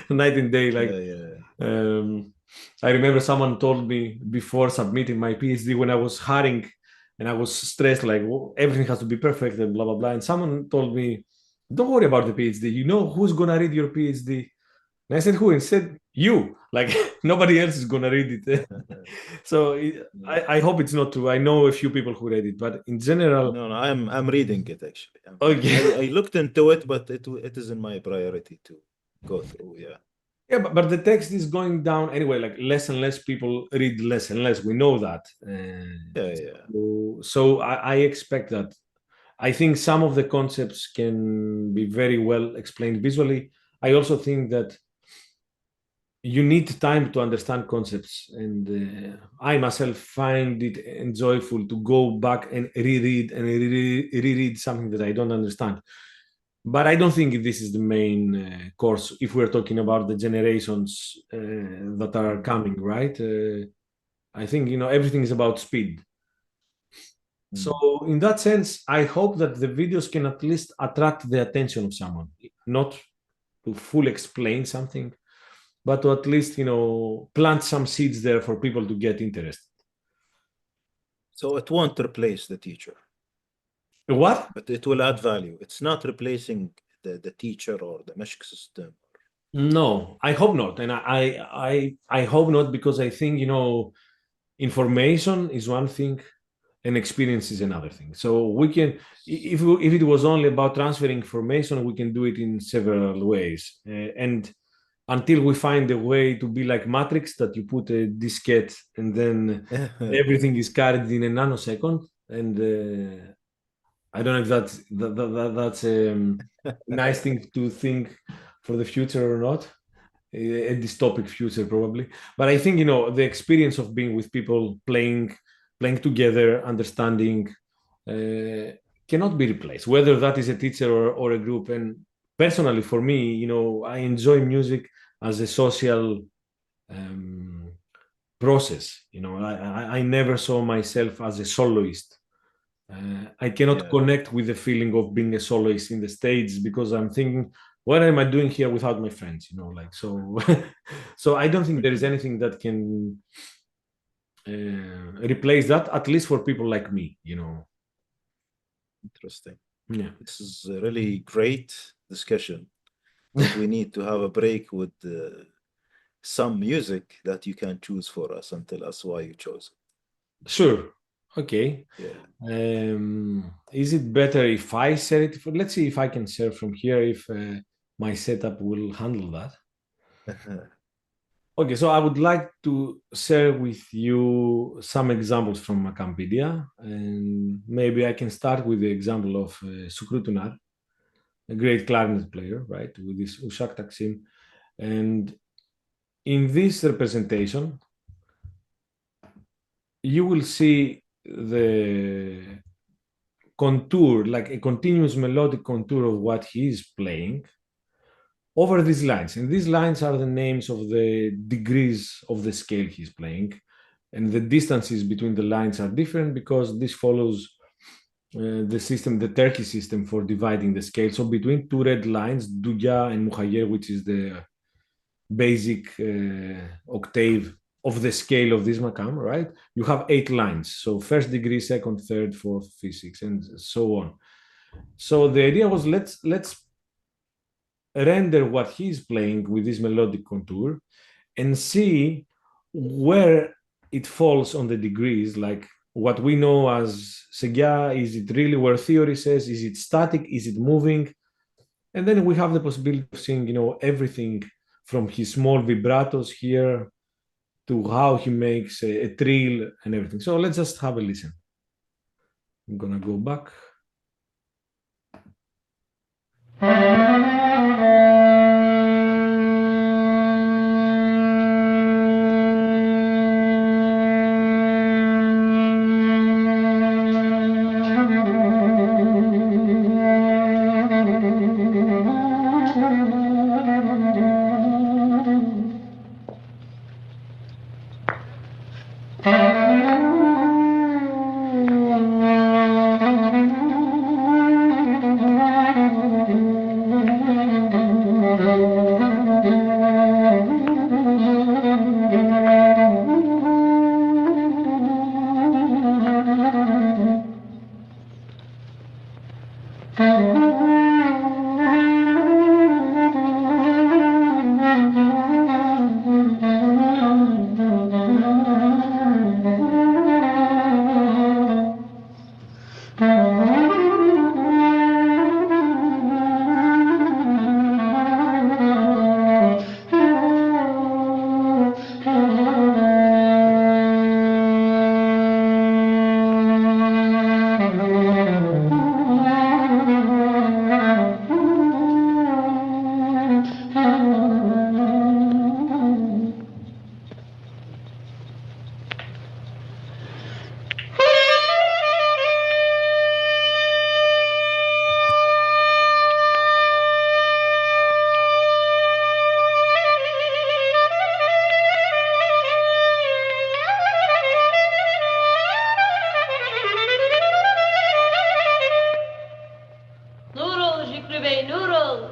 night and day. Yeah, Like, yeah. um, I remember someone told me before submitting my PhD when I was hiring and I was stressed, like, "Oh, everything has to be perfect and blah, blah, blah." And someone told me, "Don't worry about the PhD. You know who's going to read your PhD?" And I said, "Who?" And said, "You." Like, nobody else is going to read it. So Yeah. I hope it's not true. I know a few people who read it, but in general, No, no, I'm reading it actually. I okay. looked into it, but it is in my priority to go through. Yeah, Yeah, but the text is going down anyway. Like less and less people read less and less. We know that. yeah, yeah. So I expect that. I think some of the concepts can be very well explained visually. I also think that you need time to understand concepts, and I myself find it enjoyable to go back and reread and reread something that I don't understand. But I don't think this is the main course if we're talking about the generations that are Mhm. coming, right? I think everything is about speed. So Mm. in that sense, I hope that the videos can at least attract the attention of someone, not to full explain something, but to at least plant some seeds there for people to get interested. So it won't replace the teacher, What? but it will add value. It's not replacing the teacher or the mesh system. No, I hope not, and I hope not because I think information is one thing and experience is another thing. So we can, if it was only about transferring information, we can do it in several ways. And until we find a way to be like Matrix, that you put a diskette and then everything is carried in a nanosecond. And I don't know if that's a nice thing to think for the future or not, a dystopic future probably. But I think the experience of being with people, playing together, understanding, uh, cannot be replaced, whether that is a teacher or a group. And personally, for me, I enjoy music as a social um, process. I never saw myself as a soloist. I cannot Yeah. connect with the feeling of being a soloist in the stage because I'm thinking, what am I doing here without my friends? Like so. So I don't think there is anything that can replace that, at least for people like me. Interesting. Yeah. This is a really great discussion, but we need to have a break with some music that you can choose for us and tell us why you chose Sure. Okay. it. Is it better if I share it? Let's see if I can share from here if my setup will handle that. Yeah. Okay, so I would like to share with you some examples from Makampedia, and maybe I can start with the example of Sukrutunar, a great clarinet player, right, with this Ushak Taksim. And in this representation, you will see the contour, like a continuous melodic contour of what he is playing over these lines. And these lines are the names of the degrees of the scale he's playing. And the distances between the lines are different because this follows the system, the Turkey system for dividing the scale. So between two red lines, Duya and Muhayer, which is the basic octave of the scale of this makam, right? You have 8 lines. So first degree, second, third, fourth, fifth, sixth, and so on. So the idea was let's render what he's playing with this melodic contour and see where it falls on the degrees, like what we know as Segya. Is it really where theory says? Is it static? Is it moving? And then we have the possibility of seeing, everything from his small vibratos here to how he makes a trill and everything. So let's just have a listen. I'm gonna go back. Noodles, j'écrivais noodles.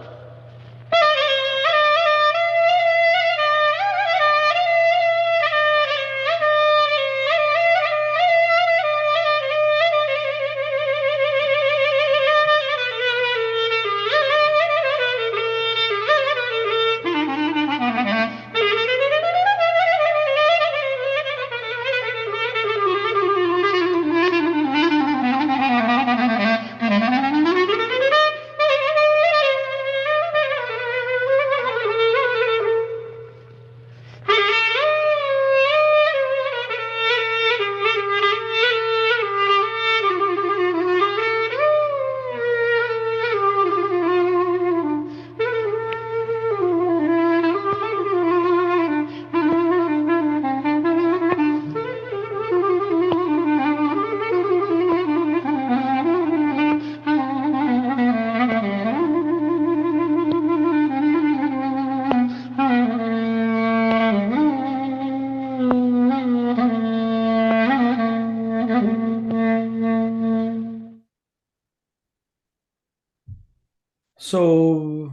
So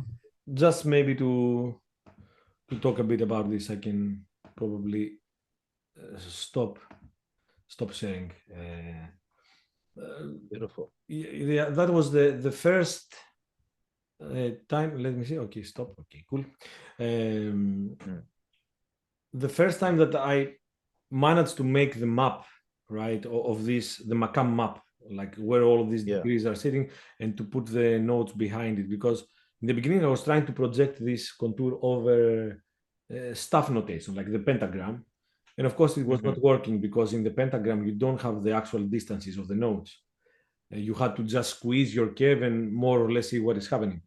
just maybe to talk a bit about this, I can probably stop sharing. Beautiful. Yeah, that was the first time. Let me see. Okay, stop. Okay, cool. Mm. The first time that I managed to make the map, right, of this, the Makam map, like where all of these Yeah. degrees are sitting, and to put the notes behind it, because in the beginning I was trying to project this contour over staff notation, like the pentagram, and of course it was Hmm. not working because in the pentagram you don't have the actual distances of the notes. You had to just squeeze your curve and more or less see what is happening.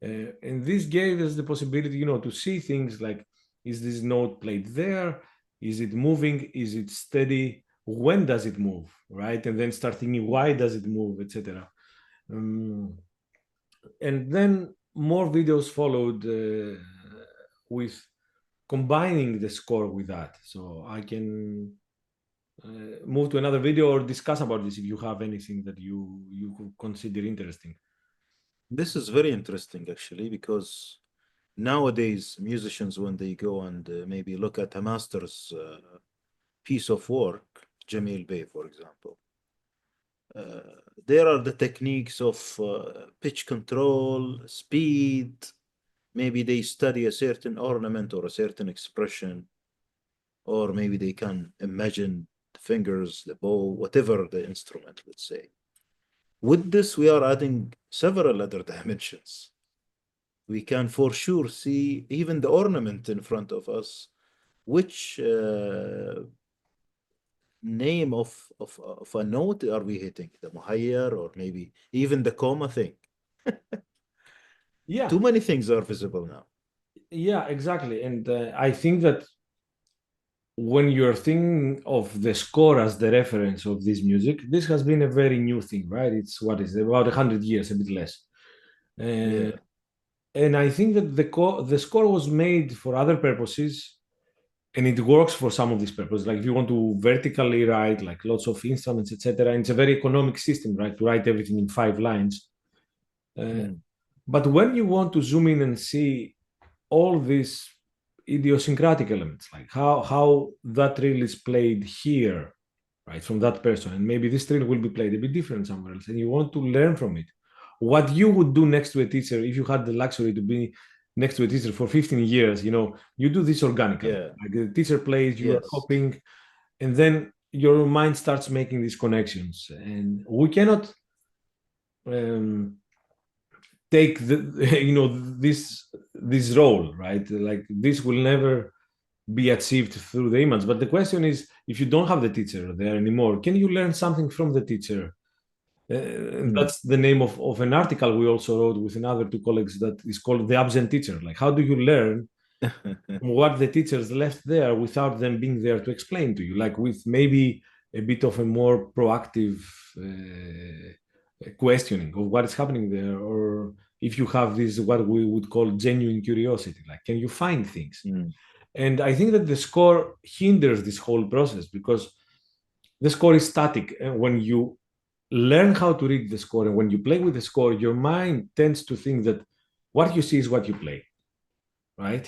And this gave us the possibility, to see things like, is this note played there? Is it moving? Is it steady? When does it move? Right? And then start thinking, why does it move, etc. Um, and then more videos followed with combining the score with that. So I can move to another video or discuss about this if you have anything that you could consider interesting. This is very interesting, actually, because nowadays musicians, when they go and maybe look at a master's piece of work, Jamil Bey, for example, uh, there are the techniques of pitch control, speed. Maybe they study a certain ornament or a certain expression, or maybe they can imagine the fingers, the bow, whatever the instrument, let's say. With this, we are adding several other dimensions. We can for sure see even the ornament in front of us, which name of a note are we hitting? The muhayyar or maybe even the comma thing. Yeah, Too many things are visible now. yeah, exactly. And I think that when you're thinking of the score as the reference of this music, this has been a very new thing, right? It's what is it, about 100 years, a bit less. Uh, Yeah. and I think that the score was made for other purposes, and it works for some of these purposes. Like if you want to vertically write, like lots of instruments, etc., and it's a very economic system, right? To write everything in 5 lines. Uh, Mm. but when you want to zoom in and see all these idiosyncratic elements, like how that drill is played here, right, from that person, and maybe this drill will be played a bit different somewhere else, and you want to learn from it. What you would do next to a teacher if you had the luxury to be next to a teacher for 15 years, you do this organically. Yeah. Like the teacher plays, you are Yes. copying, and then your mind starts making these connections, and we cannot um, take the this role, right? Like this will never be achieved through the image. But the question is, if you don't have the teacher there anymore, can you learn something from the teacher? And Mm. that's the name of an article we also wrote with another two colleagues that is called The Absent Teacher. Like, how do you learn what the teachers left there without them being there to explain to you? Like, with maybe a bit of a more proactive questioning of what is happening there, or if you have this, what we would call genuine curiosity, like, can you find things? Mm. And I think that the score hinders this whole process because the score is static. And when you learn how to read the score and when you play with the score, your mind tends to think that what you see is what you play, right?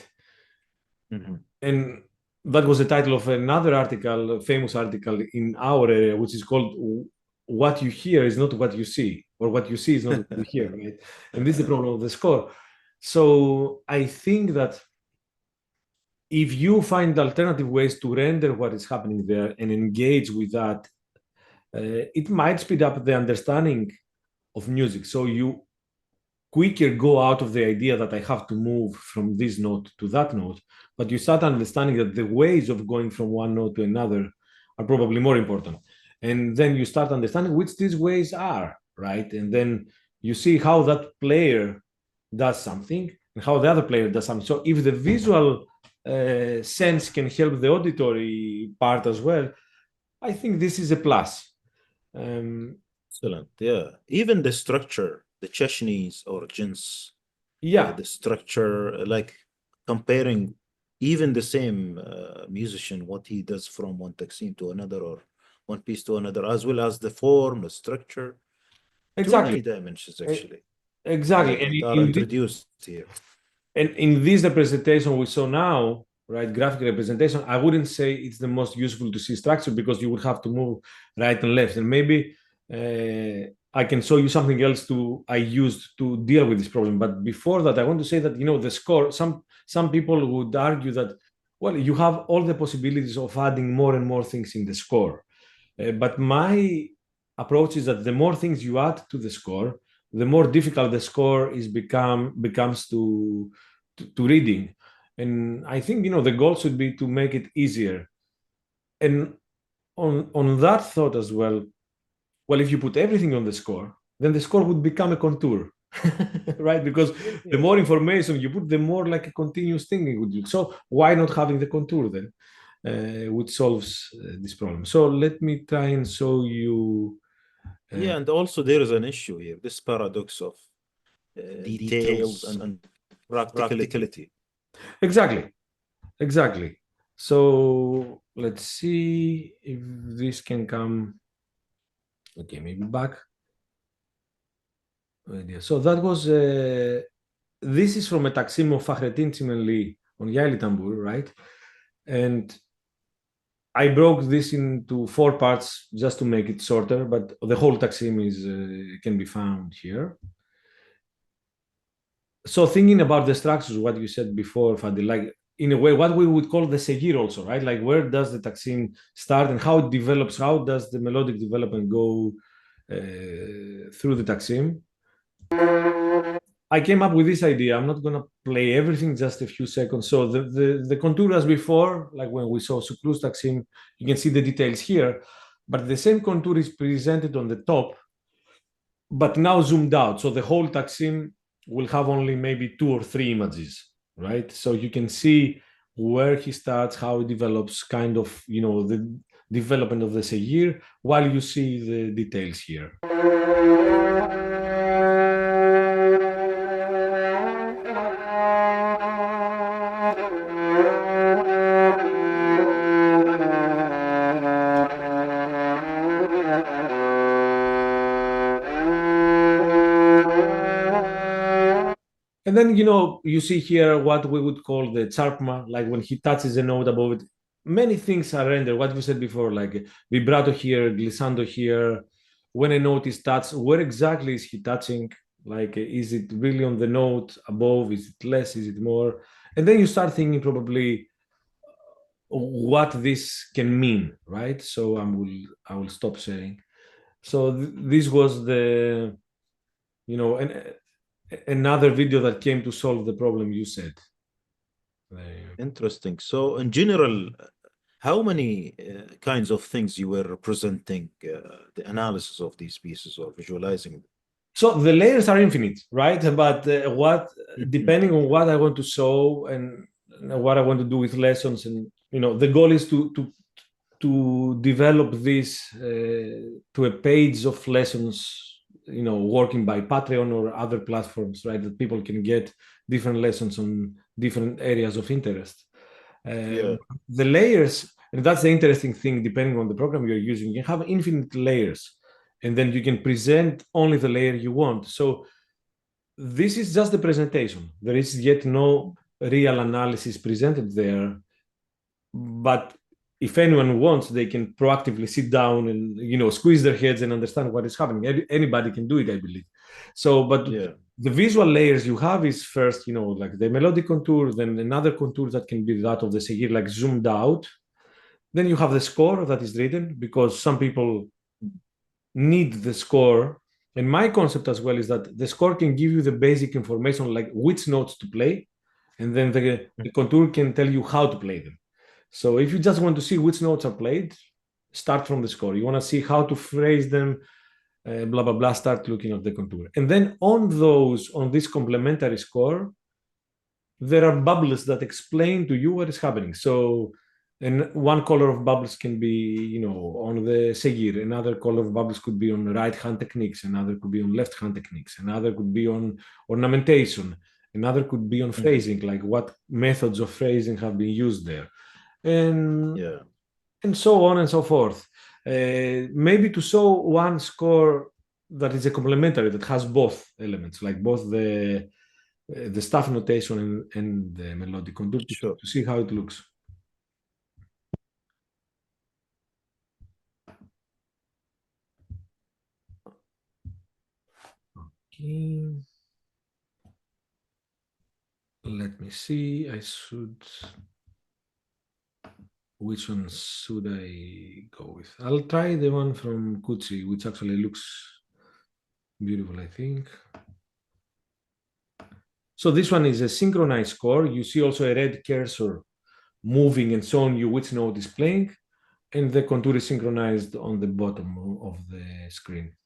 Mhm. And that was the title of another article, a famous article in our area, which is called "What You Hear Is Not What You See," or "What You See Is Not What You Hear," right? And this is the problem of the score. So I think that if you find alternative ways to render what is happening there and engage with that, it might speed up the understanding of music. So you quicker go out of the idea that I have to move from this note to that note, but you start understanding that the ways of going from one note to another are probably more important. And then you start understanding which these ways are, right? And then you see how that player does something and how the other player does something. So if the visual sense can help the auditory part as well, I think this is a plus. Um, Excellent. Yeah. Even the structure, the Chechens or Jins, yeah, the structure, like comparing even the same musician, what he does from one taksim to another or one piece to another, as well as the form, the structure. Too exactly. many dimensions, E- actually, Exactly. that are introduced here. And in this representation we saw now, right, graphic representation, I wouldn't say it's the most useful to see structure because you would have to move right and left. And maybe I can show you something else I used to deal with this problem. But before that, I want to say that the score. Some people would argue that well, you have all the possibilities of adding more and more things in the score. But my approach is that the more things you add to the score, the more difficult the score becomes to reading. And I think the goal should be to make it easier. And on that thought as well, well, if you put everything on the score, then the score would become a contour, right? Because the Yeah. more information you put, the more like a continuous thing it would do. So why not having the contour then, which solves this problem? So let me try and show you. Uh, Yeah, and also there is an issue here, this paradox of details Details and and practicality. exactly, exactly. So let's see if this can come. Okay, maybe back. So that was. This is from a Taksim of Fahrettin Tsimenli on Yaeli Tambur, right? And I broke this into 4 parts just to make it shorter, but the whole Taksim is can be found here. So thinking about the structures, what you said before, Fadil, like in a way, what we would call the segir also, right? Like where does the Taksim start and how it develops? How does the melodic development go through the Taksim? I came up with this idea. I'm not gonna play everything, just a few seconds. So the contour as before, like when we saw Sucrus Taksim, you can see the details here, but the same contour is presented on the top, but now zoomed out. So the whole Taksim will have only maybe 2 or 3 images, right? So you can see where he starts, how he develops, kind of, the development of the Segir, while you see the details here. And then, you see here what we would call the charpma, like when he touches a note above it. Many things are rendered, what we said before, like vibrato here, glissando here. When a note is touched, where exactly is he touching? Like, is it really on the note above? Is it less? Is it more? And then you start thinking probably what this can mean, right? So I will stop sharing. So this was another video that came to solve the problem you said. Interesting. So, in general, how many kinds of things you were representing the analysis of these pieces or visualizing them? So the layers are infinite, right? But what, Mhm. depending on what I want to show and what I want to do with lessons, and the goal is to develop this to a page of lessons, working by Patreon or other platforms, right? That people can get different lessons on different areas of interest. Uh, Yeah. the layers, and that's the interesting thing, depending on the program you're using, you have infinite layers, and then you can present only the layer you want. So this is just the presentation. There is yet no real analysis presented there, but if anyone wants, they can proactively sit down and squeeze their heads and understand what is happening. Anybody can do it, I believe. So, but Yeah. the visual layers you have is first, like the melodic contour, then another contour that can be that of the Segir, like zoomed out. Then you have the score that is written, because some people need the score. And my concept as well is that the score can give you the basic information, like which notes to play, and then the contour can tell you how to play them. So if you just want to see which notes are played, start from the score. You want to see how to phrase them, blah, blah, blah, start looking at the contour. And then on this complementary score, there are bubbles that explain to you what is happening. So, and one color of bubbles can be, on the Segir. Another color of bubbles could be on right hand techniques. Another could be on left hand techniques. Another could be on ornamentation. Another could be on Mhm. phrasing, like what methods of phrasing have been used there, and Yeah. and so on and so forth. Maybe to show one score that is a complementary, that has both elements, like both the staff notation and the melodic contour, Sure. to see how it looks. Okay. Let me see. Which one should I go with? I'll try the one from Kutsi, which actually looks beautiful, I think. So this one is a synchronized score. You see also a red cursor moving and showing you which note is playing, and the contour is synchronized on the bottom of the screen.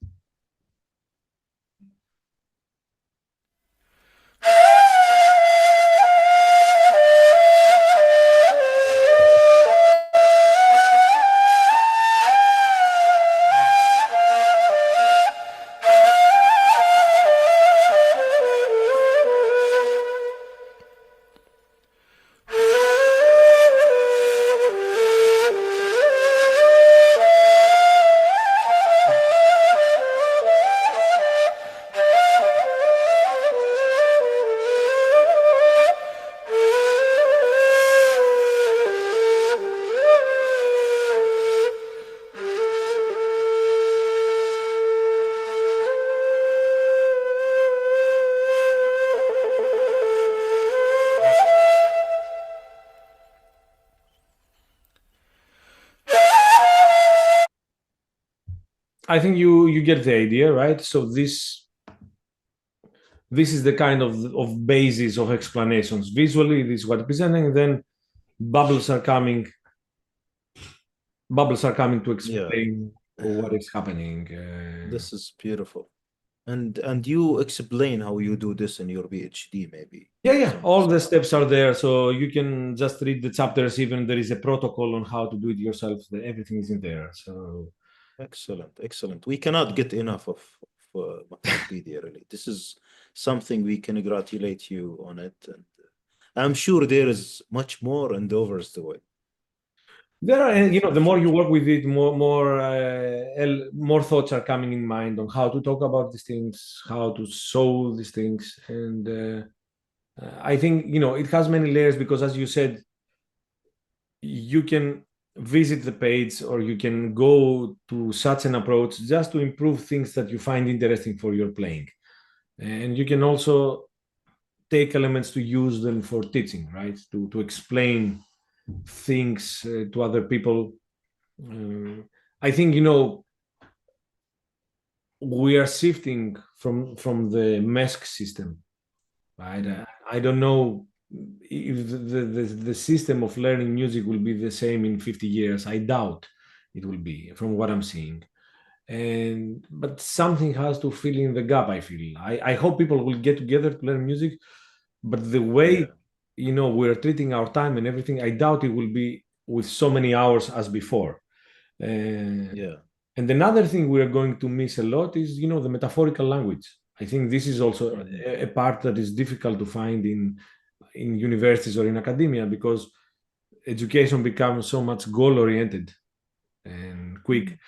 I think you get the idea, right? So this is the kind of basis of explanations. Visually, this is what presenting, and then bubbles are coming to Yeah, explain what is happening. this is beautiful. And you explain how you do this in your PhD, maybe Yeah, some all the some steps are there, so you can just read the chapters. Even there is a protocol on how to do it yourself. Everything is in there. So excellent, excellent. We cannot get enough of Makampedia, really. This is something we can congratulate you on it, and I'm sure there is much more endeavors to it there are, in the the more you future. work with it, more thoughts are coming in mind on how to talk about these things, how to show these things, and I think it has many layers because, as you said, you can visit the page or you can go to such an approach just to improve things that you find interesting for your playing, and you can also take elements to use them for teaching, right? To explain things to other people. I think we are shifting from the mask system, right? Mm. I don't know if the system of learning music will be the same in 50 years. I doubt it will be, from what I'm seeing. And but something has to fill in the gap. I feel. I hope people will get together to learn music, but the Yeah, way we're treating our time and everything, I doubt it will be with so many hours as before. Uh, yeah, and another thing we are going to miss a lot is, the metaphorical language. I think this is also mhm, a part that is difficult to find in universities or in academia because education becomes so much goal oriented and quick,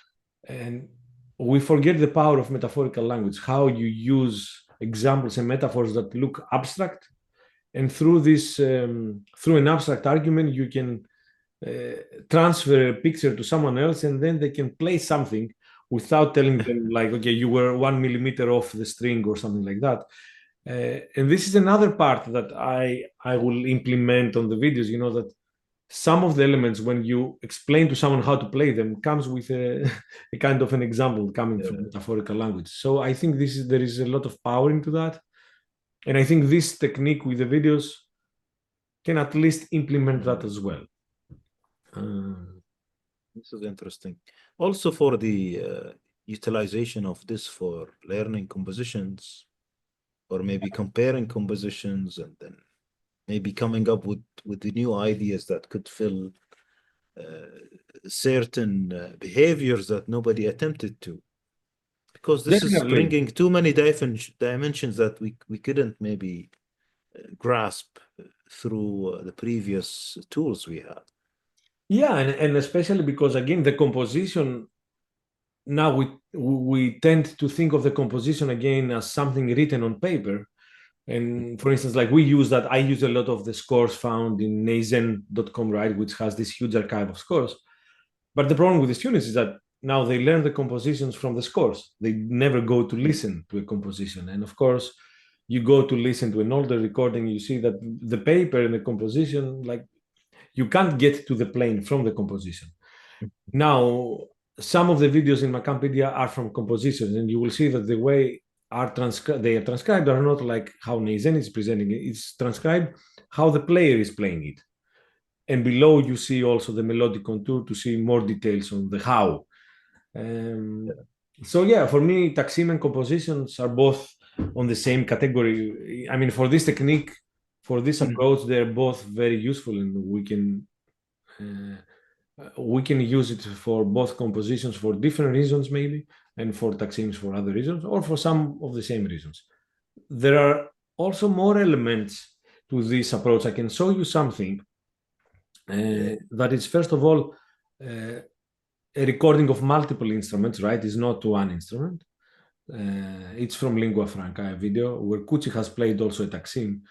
mm, and we forget the power of metaphorical language. How you use examples and metaphors that look abstract, and through an abstract argument, you can uh, transfer a picture to someone else, and then they can play something without telling them like, okay, you were 1 millimeter off the string or something like that. And this is another part that I will implement on the videos. That some of the elements, when you explain to someone how to play them, comes with a kind of an example coming from yeah, metaphorical language. So I think there is a lot of power into that, and I think this technique with the videos can at least implement that mhm. as well. Um, This is interesting. Also, for the utilization of this for learning compositions, or maybe comparing compositions, and then maybe coming up with the new ideas that could fill certain behaviors that nobody attempted to. Because this is Definitely. bringing too many dimensions that we couldn't maybe grasp through the previous tools we had. Yeah, and especially because again, the composition, now we tend to think of the composition again as something written on paper. And for instance, like I use a lot of the scores found in naizen.com, right, which has this huge archive of scores. But the problem with the students is that now they learn the compositions from the scores. They never go to Mm. listen to a composition. And of course, you go to listen to an older recording, you see that the paper and the composition, like, you can't get to the plane from the composition. Now, some of the videos in Makampedia are from compositions, and you will see that the way they are transcribed are not like how Neizen is presenting it. It's transcribed how the player is playing it. And below, you see also the melodic contour to see more details on the how. Um, so yeah, for me, Taksim and compositions are both on the same category. I mean, for this technique, for this Mhm. approach, they're both very useful, and we can use it for both compositions for different reasons, maybe, and for Taksims for other reasons, or for some of the same reasons. There are also more elements to this approach. I can show you something Yeah, that is, first of all, a recording of multiple instruments, right? It's not one instrument. It's from Lingua Franca, a video where Kuchi has played also a Taksim,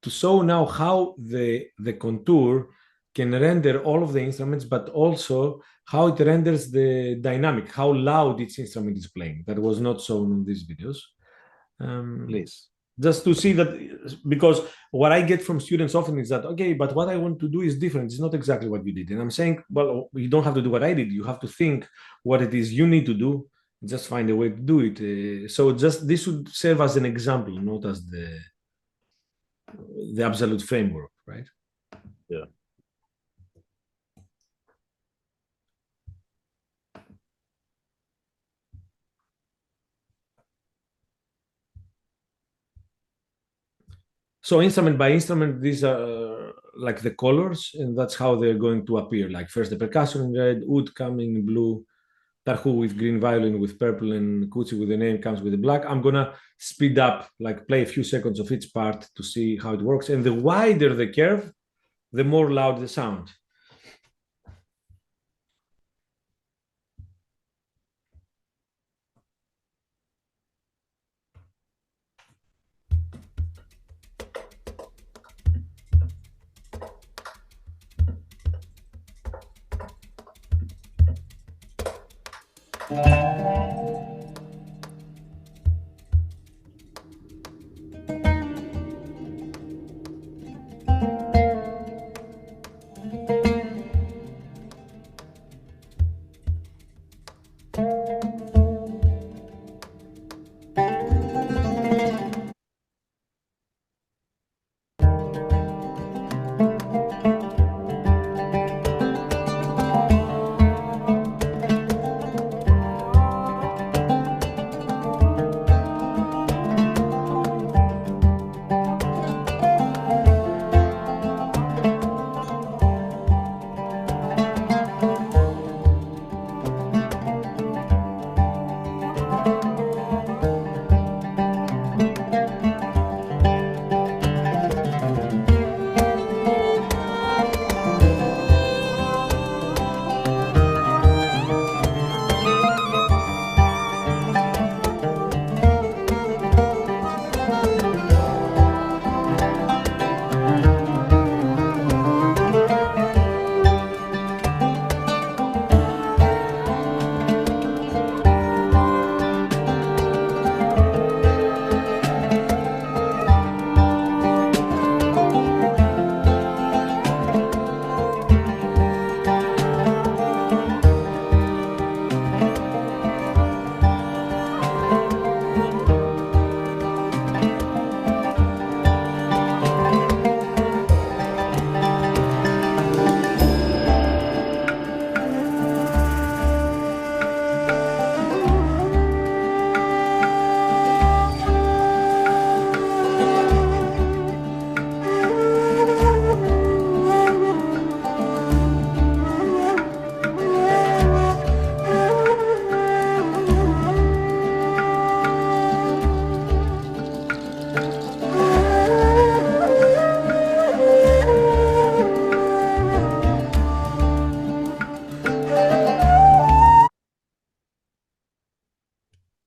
to show now how the contour can render all of the instruments, but also how it renders the dynamic, how loud each instrument is playing. That was not shown in these videos. Um, please. just to see that, because what I get from students often is that, okay, but what I want to do is different. It's not exactly what you did. And I'm saying, well, you don't have to do what I did. You have to think what it is you need to do just find a way to do it. So just this would serve as an example, not as the absolute framework, right? Yeah. So instrument by instrument, these are like the colors, and that's how they're going to appear. Like first the percussion in red, oud coming in blue, tarhu with green, violin with purple, and kutsi with the name comes with the black. I'm gonna speed up, like play a few seconds of each part to see how it works. And the wider the curve, the more loud the sound.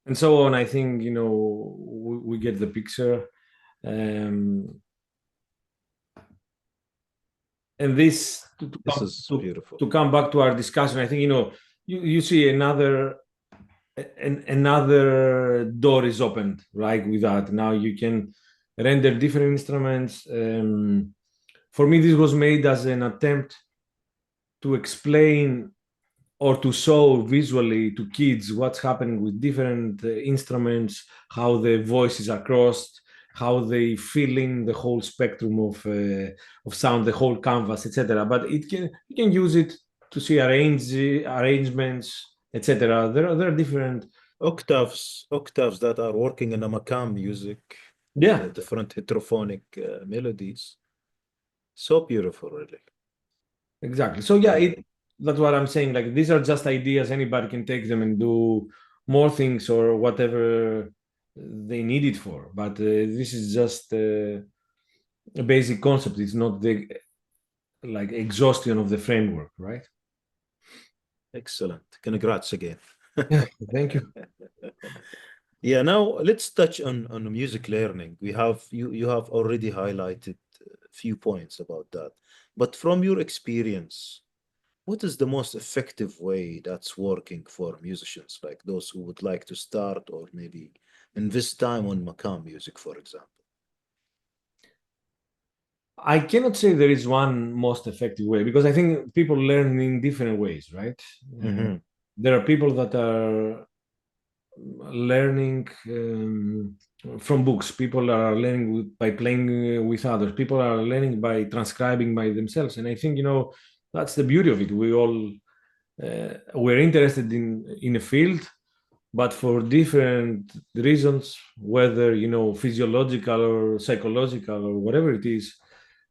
And so on. I think we get the picture. And this is beautiful. To come back to our discussion, I think you see another door is opened, right? With that, now you can render different instruments. For me, this was made as an attempt to explain or to show visually to kids what's happening with different instruments, how the voices are crossed, how they fill in the whole spectrum of sound, the whole canvas, etc. But you can use it to see arrangements, etc. There are different octaves that are working in a Makam music. Yeah, different heterophonic melodies. So beautiful, really. Exactly. So that's what I'm saying. Like these are just ideas. Anybody can take them and do more things or whatever they need it for. But this is just a basic concept. It's not the like exhaustion of the framework, right? Excellent. Congrats again. Yeah, thank you. Yeah, now let's touch on music learning. You have already highlighted a few points about that. But from your experience, what is the most effective way that's working for musicians, like those who would like to start or maybe invest time on Makam music, for example? I cannot say there is one most effective way because I think people learn in different ways, right? Mm-hmm. There are people that are learning from books. People are learning by playing with others. People are learning by transcribing by themselves. And I think, that's the beauty of it. We're interested in a field, but for different reasons, whether, physiological or psychological or whatever it is,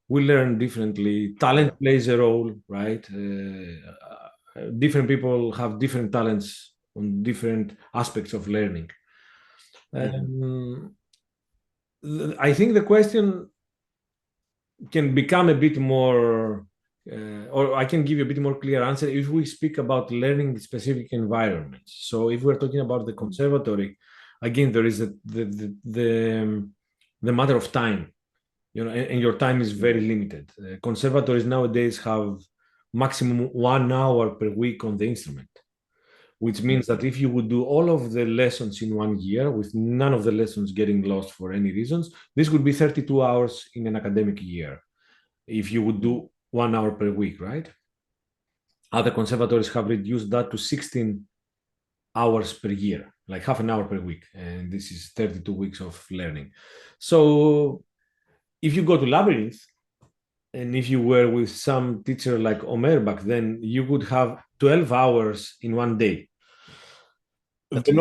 we learn differently. Talent plays a role, right? Different people have different talents on different aspects of learning. I think the question can become a bit more, or I can give you a bit more clear answer if we speak about learning in specific environments. So if we're talking about the conservatory, again, there is the matter of time, and your time is very limited. Conservatories nowadays have maximum 1 hour per week on the instrument, which means that if you would do all of the lessons in 1 year with none of the lessons getting lost for any reasons, this would be 32 hours in an academic year if you would do 1 hour per week, right? Other conservatories have reduced that to 16 hours per year, like half an hour per week. And this is 32 weeks of learning. So if you go to Labyrinth, and if you were with some teacher like Omer back then, you would have 12 hours in 1 day. The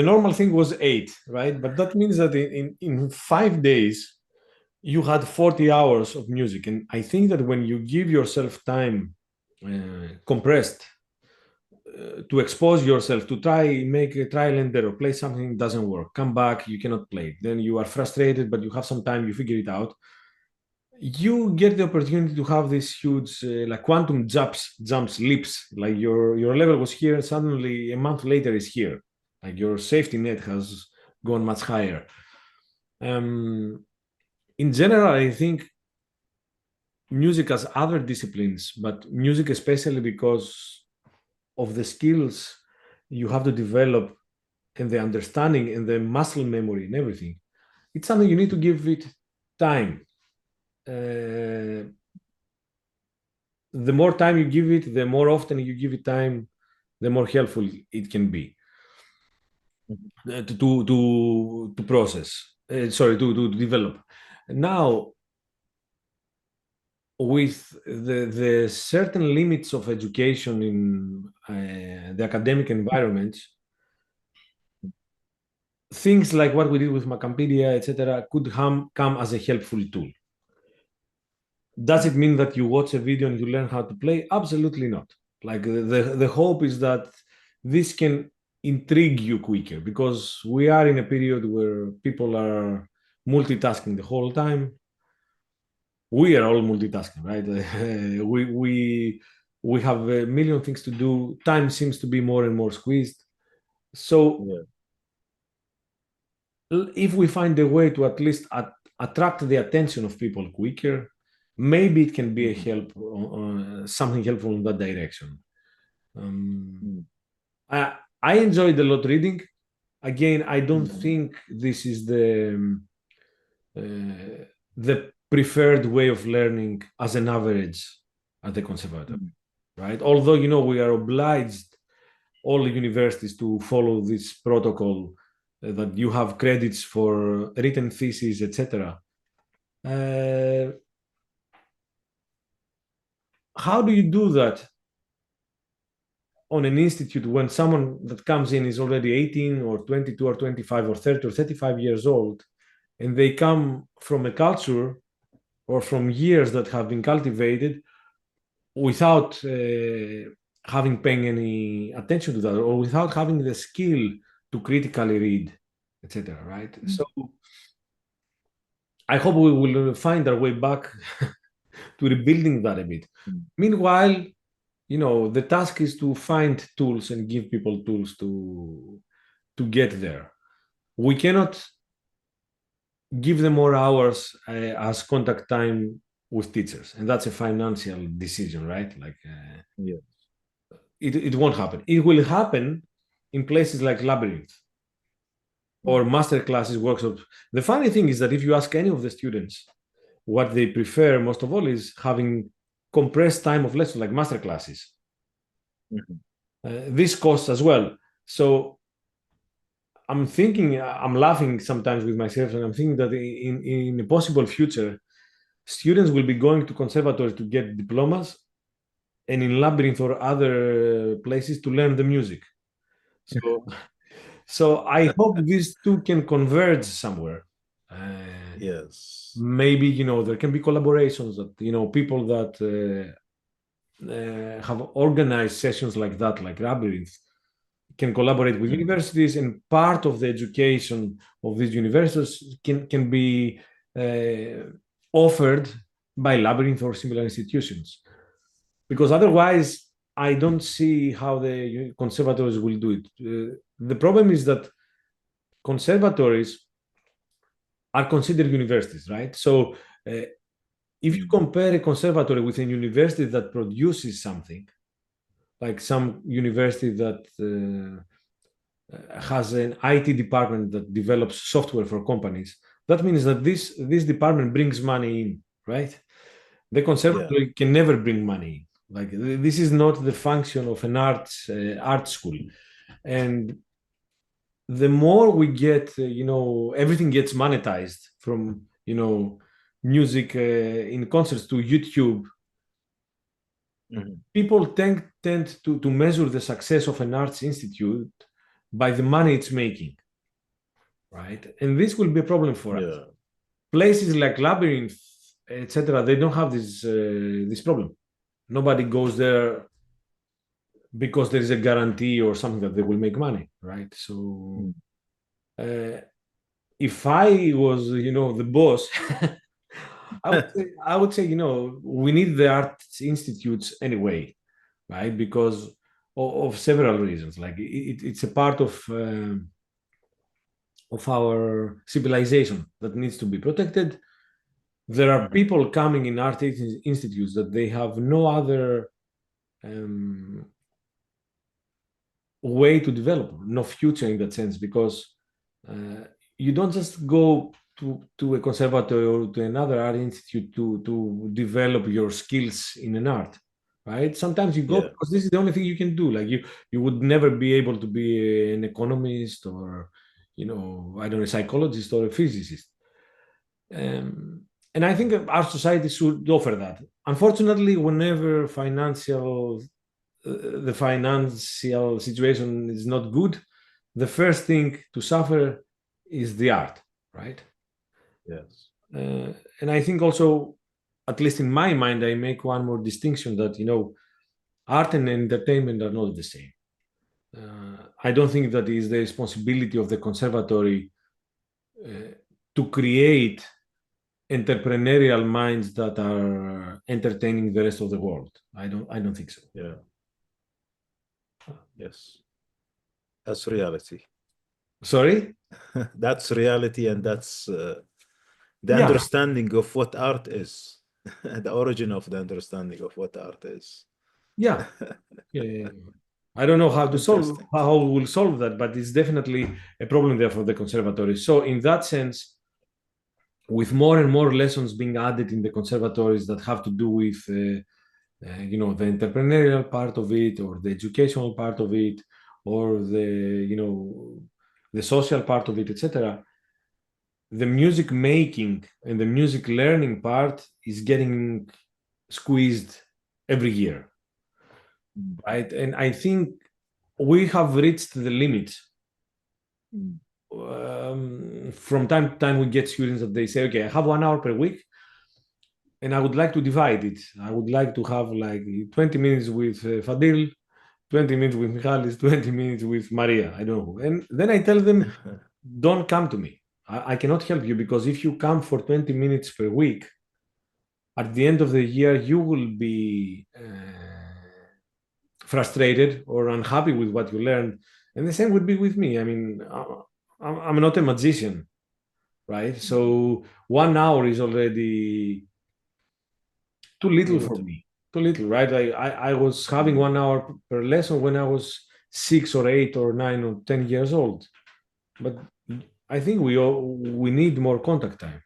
normal thing was 8, right? But that means that in 5 days, you had 40 hours of music. And I think that when you give yourself time compressed to expose yourself, to make a trial and error, play something doesn't work, come back, you cannot play. Then you are frustrated, but you have some time, you figure it out. You get the opportunity to have these huge like quantum jumps, leaps. Like your level was here, and suddenly a month later is here. Like your safety net has gone much higher. In general, I think music has other disciplines, but music especially because of the skills you have to develop and the understanding and the muscle memory and everything. It's something you need to give it time. The more time you give it, the more often you give it time, the more helpful it can be to process. To develop. Now, with the certain limits of education in the academic environment, things like what we did with Makampedia, etc., could come as a helpful tool. Does it mean that you watch a video and you learn how to play? Absolutely not. Like the hope is that this can intrigue you quicker, because we are in a period where people are multitasking the whole time. We are all multitasking, right? we have a million things to do. Time seems to be more and more squeezed. So if we find a way to at least attract the attention of people quicker, maybe it can be a help, something helpful in that direction. I enjoyed a lot reading. Again, I don't think this is the preferred way of learning as an average at the conservatory, right? Although, we are obliged, all the universities, to follow this protocol that you have credits for written theses, etc. How do you do that on an institute when someone that comes in is already 18 or 22 or 25 or 30 or 35 years old, and they come from a culture or from years that have been cultivated without having paying any attention to that, or without having the skill to critically read, etc., right? So I hope we will find our way back to rebuilding that a bit. Meanwhile, the task is to find tools and give people tools to get there. We cannot give them more hours as contact time with teachers, and that's a financial decision, right? Like, it won't happen. It will happen in places like Labyrinth or master classes, workshops. The funny thing is that if you ask any of the students what they prefer most of all, is having compressed time of lesson, like master classes. This costs as well. So I'm thinking, I'm laughing sometimes with myself, and I'm thinking that in a possible future, students will be going to conservatories to get diplomas, and in Labyrinth or other places to learn the music. So, so I hope these two can converge somewhere. Yes. Maybe, you know, there can be collaborations that, you know, people that have organized sessions like that, like Labyrinth, can collaborate with Mm. universities, and part of the education of these universities can be offered by Labyrinth or similar institutions. Because otherwise, I don't see how the conservatories will do it. The problem is that conservatories are considered universities, right? So if you Mm. compare a conservatory with a university that produces something, like some university that has an IT department that develops software for companies, that means that this department brings money in, right? The Yeah. conservatory can never bring money in. Like this is not the function of an art school, and the more we get, you know, everything gets monetized from, you know, music in concerts to YouTube. Mhm. People tend to measure the success of an arts institute by the money it's making, right? And this will be a problem for us. Yeah. Places like Labyrinth, etc., they don't have this problem. Nobody goes there because there is a guarantee or something that they will make money, right? So Mm. uh, if I was, you know, the boss, I would say, you know, we need the arts institutes anyway, right? Because of several reasons. Like it's a part of our civilization that needs to be protected. There are Mhm. people coming in art institutes that they have no other um, way to develop, no future in that sense, because you don't just go to a conservatory or to another art institute to develop your skills in an art, right? Sometimes you go Yeah. because this is the only thing you can do. Like you would never be able to be an economist or, you know, I don't know, a psychologist or a physicist. And I think our society should offer that. Unfortunately, whenever the financial situation is not good, the first thing to suffer is the art, right? Yes. Uh, and I think also, at least in my mind, I make one more distinction that, you know, art and entertainment are not the same. I don't think that is the responsibility of the conservatory uh, to create entrepreneurial minds that are entertaining the rest of the world. I don't think so. Yeah. Yes. That's reality. Sorry? That's reality, and that's the Yeah, understanding of what art is, the origin of the understanding of what art is. yeah. Yeah. I don't know how to solve Interesting. how we'll solve that, but it's definitely a problem there for the conservatories. So in that sense, with more and more lessons being added in the conservatories that have to do with you know, the entrepreneurial part of it or the educational part of it or the, you know, the social part of it, etc., the music making and the music learning part is getting squeezed every year, Mm. right? And I think we have reached the limit. Mm. From time to time, we get students that they say, okay, I have 1 hour per week and I would like to divide it. I would like to have like 20 minutes with Fadil, 20 minutes with Michalis, 20 minutes with Maria. I don't know. And then I tell them, don't come to me. I cannot help you because if you come for 20 minutes per week, at the end of the year, you will be frustrated or unhappy with what you learned. And the same would be with me. I mean, I'm not a magician, right? So 1 hour is already too little for Limited. me. Too little, right? I was having Mm. 1 hour per lesson when I was 6 or 8 or 9 or 10 years old. But I think we need more contact time,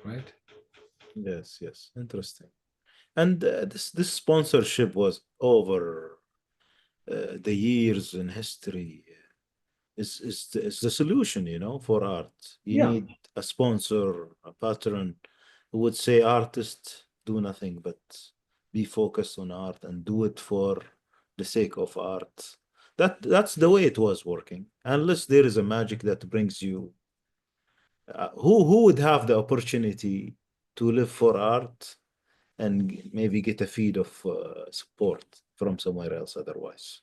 right? Yes, yes. Interesting. And this sponsorship was over the years in history. is the solution, for art. You Yeah, need a sponsor, a patron who would say, artist, do nothing but be focused on art and do it for the sake of art. That's the way it was working. Unless there is a magic that brings you, who would have the opportunity to live for art and maybe get a feed of support from somewhere else otherwise?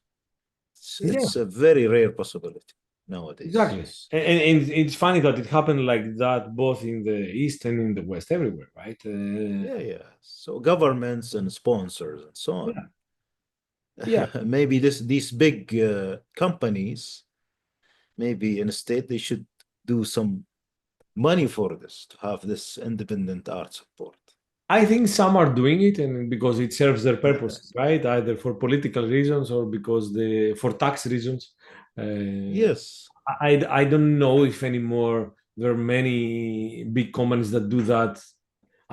yeah, It's a very rare possibility nowadays. exactly. And it's funny that it happened like that both in the East and in the West, everywhere, right? Yeah, yeah. So governments and sponsors and so on. Yeah, yeah. Maybe these big companies, maybe instead they should do some money for this to have this independent art support. I think some are doing it, and because it serves their Yeah. purposes, right? Either for political reasons or because for tax reasons. Uh, Yes. I don't know if anymore there are many big companies that do that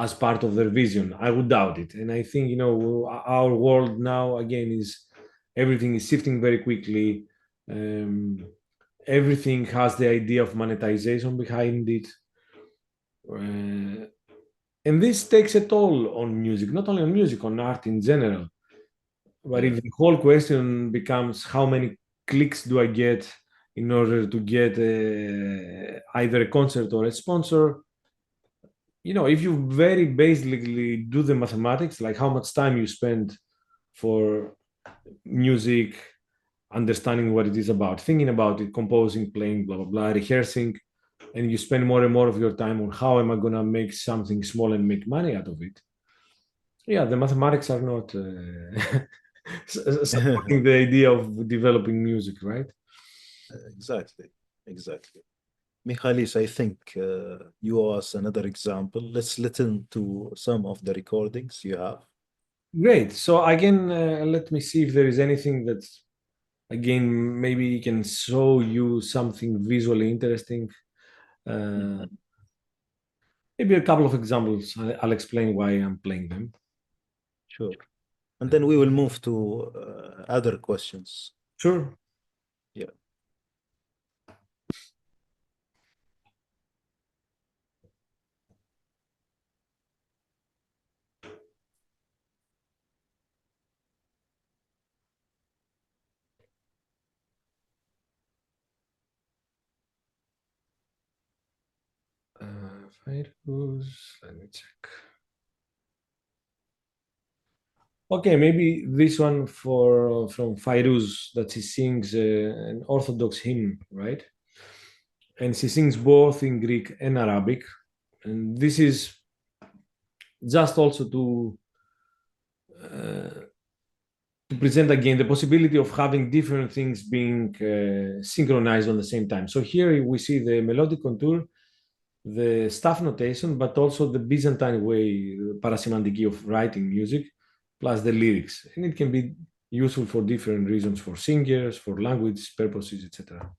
as part of their vision. I would doubt it, and I think our world now again is everything is shifting very quickly. Um, Everything has the idea of monetization behind it. Uh, and this takes a toll on music, not only on music, on art in general. But Yeah. if the whole question becomes how many clicks do I get in order to get either a concert or a sponsor, if you very basically do the mathematics, like how much time you spend for music, understanding what it is about, thinking about it, composing, playing, blah, blah, blah, rehearsing, and you spend more and more of your time on how am I going to make something small and make money out of it. Yeah, the mathematics are not supporting the idea of developing music, right? Exactly. Exactly. Michalis, I think you asked another example. Let's listen to some of the recordings you have. Great. So again, let me see if there is anything that, again, maybe can show you something visually interesting. Uh, Mhm. Maybe a couple of examples. I'll explain why I'm playing them. Sure. And then we will move to other questions. Sure. Yeah. Virus. Let me check. Okay, maybe this one for from Fairuz that she sings an Orthodox hymn, right? And she sings both in Greek and Arabic. And this is just also uh, to present again the possibility of having different things being synchronized on the same time. So here we see the melodic contour, the staff notation, but also the Byzantine way, parasemantiki of writing music, plus the lyrics. And it can be useful for different reasons, for singers, for language purposes, etc.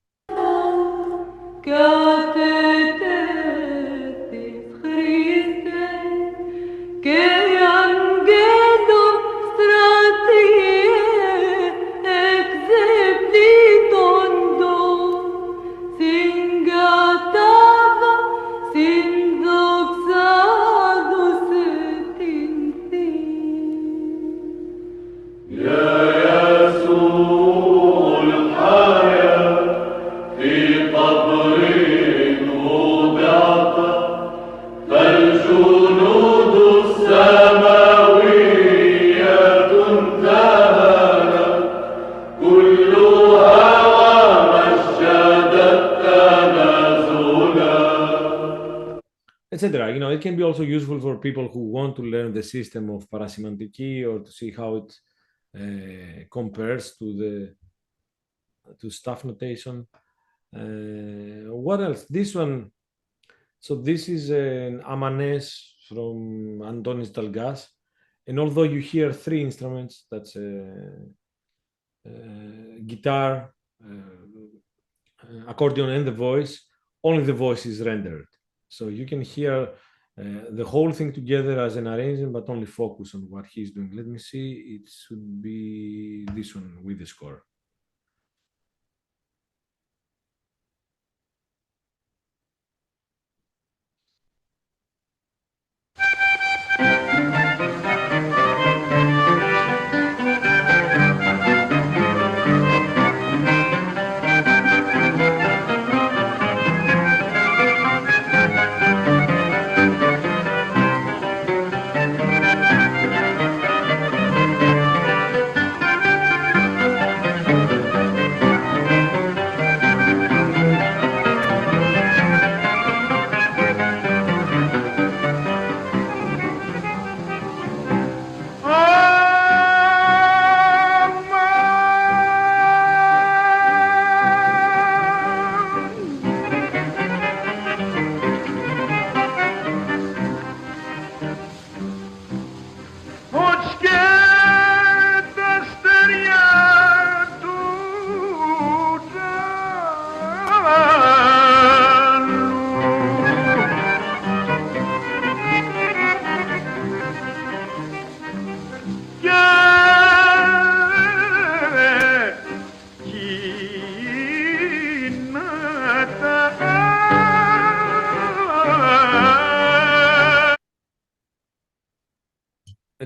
Etc. It can be also useful for people who want to learn the system of parasemantiki or to see how it compares to staff notation. What else? This one. So this is an Amanes from Antonis Dalgas, and although you hear three instruments, that's guitar, accordion, and the voice, only the voice is rendered. So you can hear the whole thing together as an arrangement, but only focus on what he's doing. Let me see. It should be this one with the score.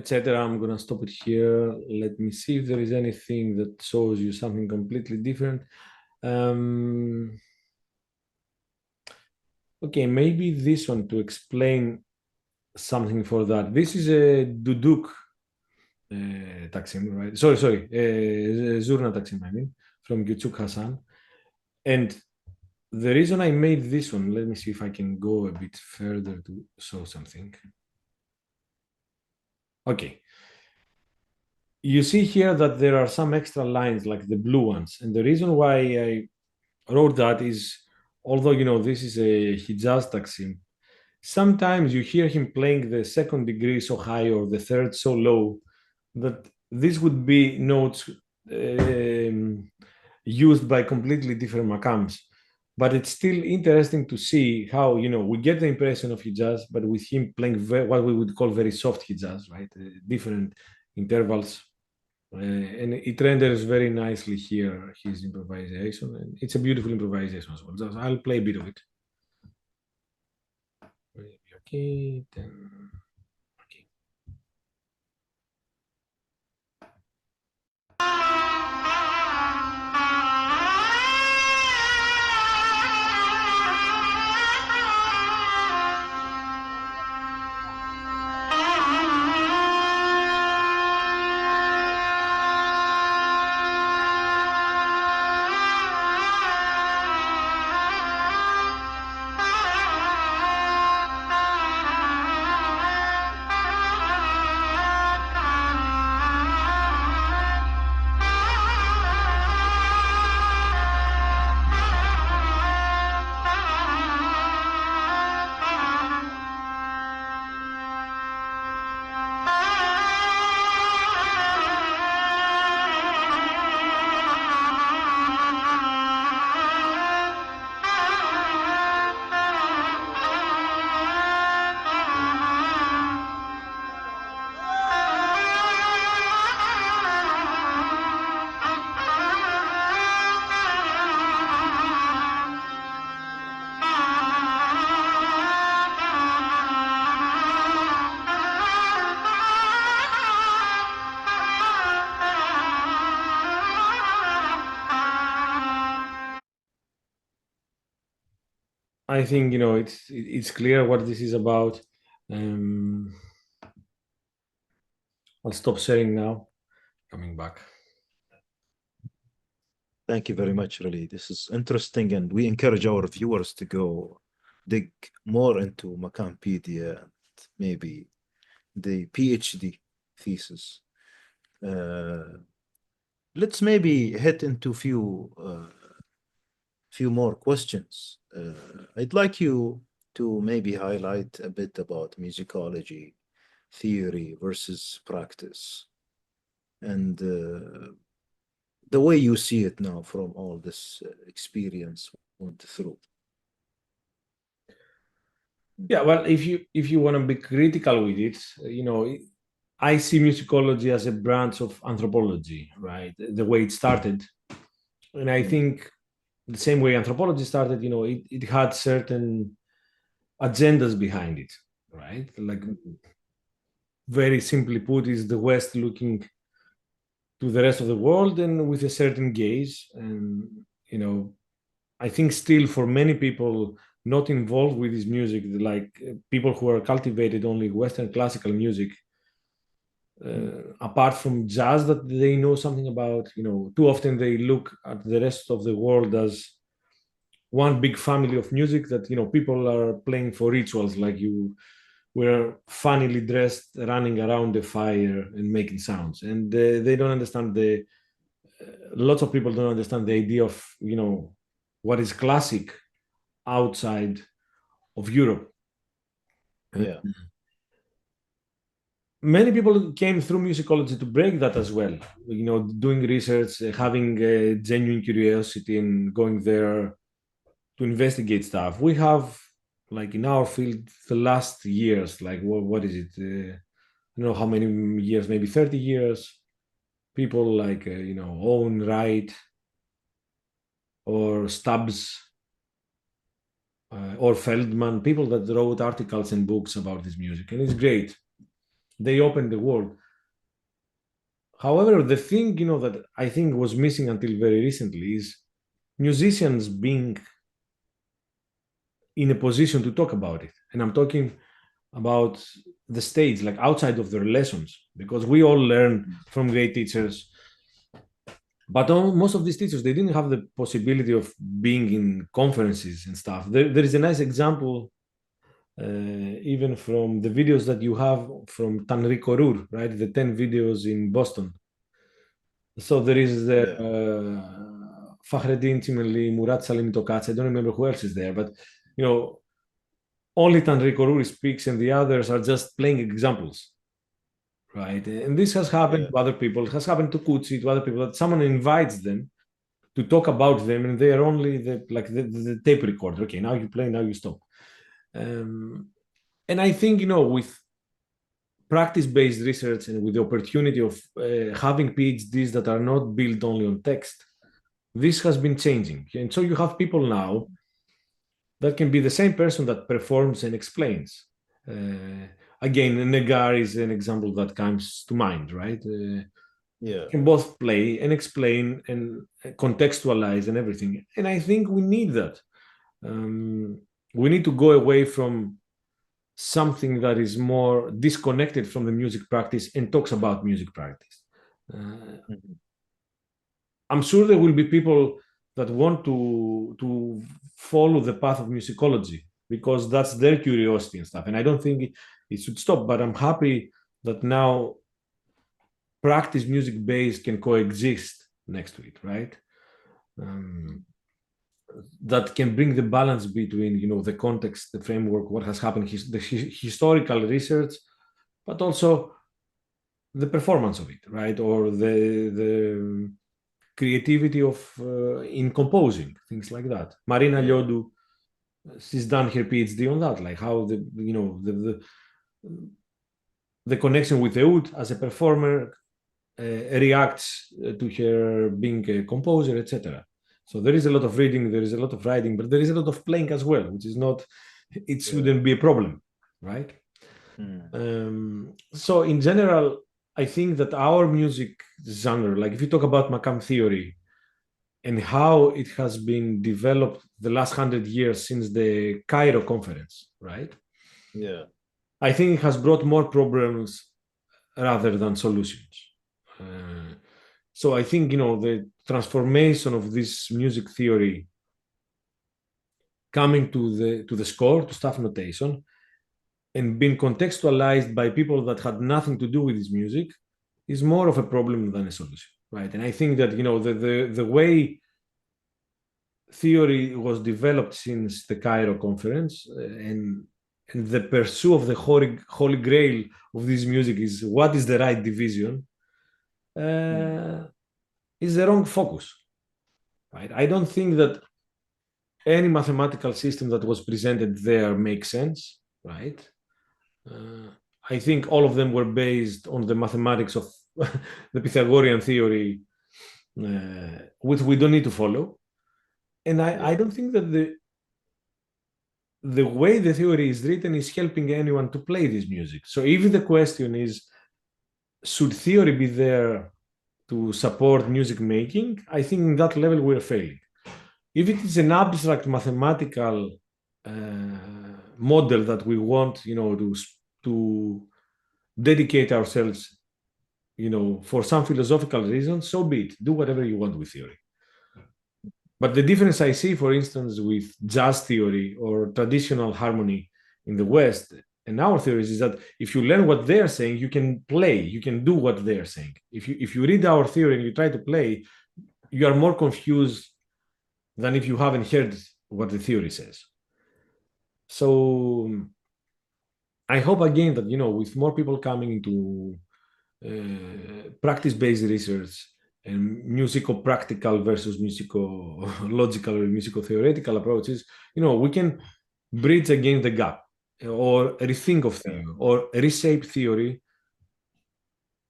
etc. I'm gonna stop it here. Let me see if there is anything that shows you something completely different. Okay, maybe this one to explain something for that. This is a Duduk Taksim, right? Sorry, Zurna Taksim, I mean, from Yutsuk Hassan. And the reason I made this one, let me see if I can go a bit further to show something. Okay. You see here that there are some extra lines like the blue ones. And the reason why I wrote that is, although, this is a Hijaz Taksim, sometimes you hear him playing the second degree so high or the third so low that this would be notes used by completely different makams. But it's still interesting to see how, we get the impression of Hijaz, but with him playing what we would call very soft Hijaz, right? Different intervals. And it renders very nicely here, his improvisation. And it's a beautiful improvisation as well. I'll play a bit of it. Okay, then. Okay. I think it's clear what this is about. I'll stop sharing now. Coming back. Thank you very much, really. This is interesting, and we encourage our viewers to go dig more into Makampedia and maybe the PhD thesis. Let's maybe hit into few more questions. I'd like you to maybe highlight a bit about musicology theory versus practice, and the way you see it now from all this experience went through. Yeah, well, if you want to be critical with it, I see musicology as a branch of anthropology, right? The way it started, and I think the same way anthropology started, it had certain agendas behind it, right? Like, very simply put, is the West looking to the rest of the world and with a certain gaze. And, I think still for many people not involved with this music, like people who are cultivated only Western classical music, apart from jazz that they know something about, too often they look at the rest of the world as one big family of music that, people are playing for rituals, like you were funnily dressed running around the fire and making sounds. And they don't understand lots of people don't understand the idea of, what is classic outside of Europe. Yeah. Many people came through musicology to break that as well, doing research, having a genuine curiosity and going there to investigate stuff. We have, like in our field, the last years, like what is it? I don't know how many years, maybe 30 years, people like, Owen Wright or Stubbs or Feldman, people that wrote articles and books about this music. And it's great. they open the world. However, the thing that I think was missing until very recently is musicians being in a position to talk about it. And I'm talking about the stage, like outside of their lessons, because we all learn from great teachers. But most of these teachers, they didn't have the possibility of being in conferences and stuff. There is a nice example, even from the videos that you have from Tanrico Rur, right? The 10 videos in Boston. So there is the Yeah. Fahreddin Timeli, Murat Salim Tokats. I don't remember who else is there, but only Tanrico Rur speaks, and the others are just playing examples, right? And this has happened Yeah. to other people. It has happened to Kutsi, to other people, that someone invites them to talk about them, and they are only the tape recorder. Okay, now you play, now you stop. And I think with practice-based research and with the opportunity of having PhDs that are not built only on text, this has been changing. And so you have people now that can be the same person that performs and explains. Again, Negar is an example that comes to mind, right? Yeah. Can both play and explain and contextualize and everything. And I think we need that. We need to go away from something that is more disconnected from the music practice and talks about music practice. Mhm. I'm sure there will be people that want to follow the path of musicology because that's their curiosity and stuff. And I don't think it should stop, but I'm happy that now practice music base can coexist next to it, right? That can bring the balance between the context, the framework, what has happened, the historical research, but also the performance of it, right? Or the creativity of in composing, things like that. Marina Yeah. Lyodu, she's done her PhD on that, like how the connection with the oud as a performer reacts to her being a composer, etc. So there is a lot of reading, there is a lot of writing, but there is a lot of playing as well, which is not, it Yeah. shouldn't be a problem, right? So in general, I think that our music genre, like if you talk about Makam theory and how it has been developed the last 100 years since the Cairo conference, right? Yeah. I think it has brought more problems rather than solutions. So I think the transformation of this music theory coming to the score, to staff notation, and being contextualized by people that had nothing to do with this music is more of a problem than a solution, right? And I think that the way theory was developed since the Cairo conference and the pursuit of the holy grail of this music is what is the right division is the wrong focus, right? I don't think that any mathematical system that was presented there makes sense, right? I think all of them were based on the mathematics of the Pythagorean theory, which we don't need to follow. And I don't think that the way the theory is written is helping anyone to play this music. So if the question is, should theory be there to support music making? I think in that level we're failing. If it is an abstract mathematical model that we want, to dedicate ourselves, for some philosophical reasons, so be it. Do whatever you want with theory. But the difference I see, for instance, with jazz theory or traditional harmony in the West and our theories is that if you learn what they're saying, you can play, you can do what they're saying. If you read our theory and you try to play, you are more confused than if you haven't heard what the theory says. So I hope again that with more people coming into practice-based research and musico-practical versus musico-logical or musico-theoretical approaches, we can bridge again the gap or rethink of theory or reshape theory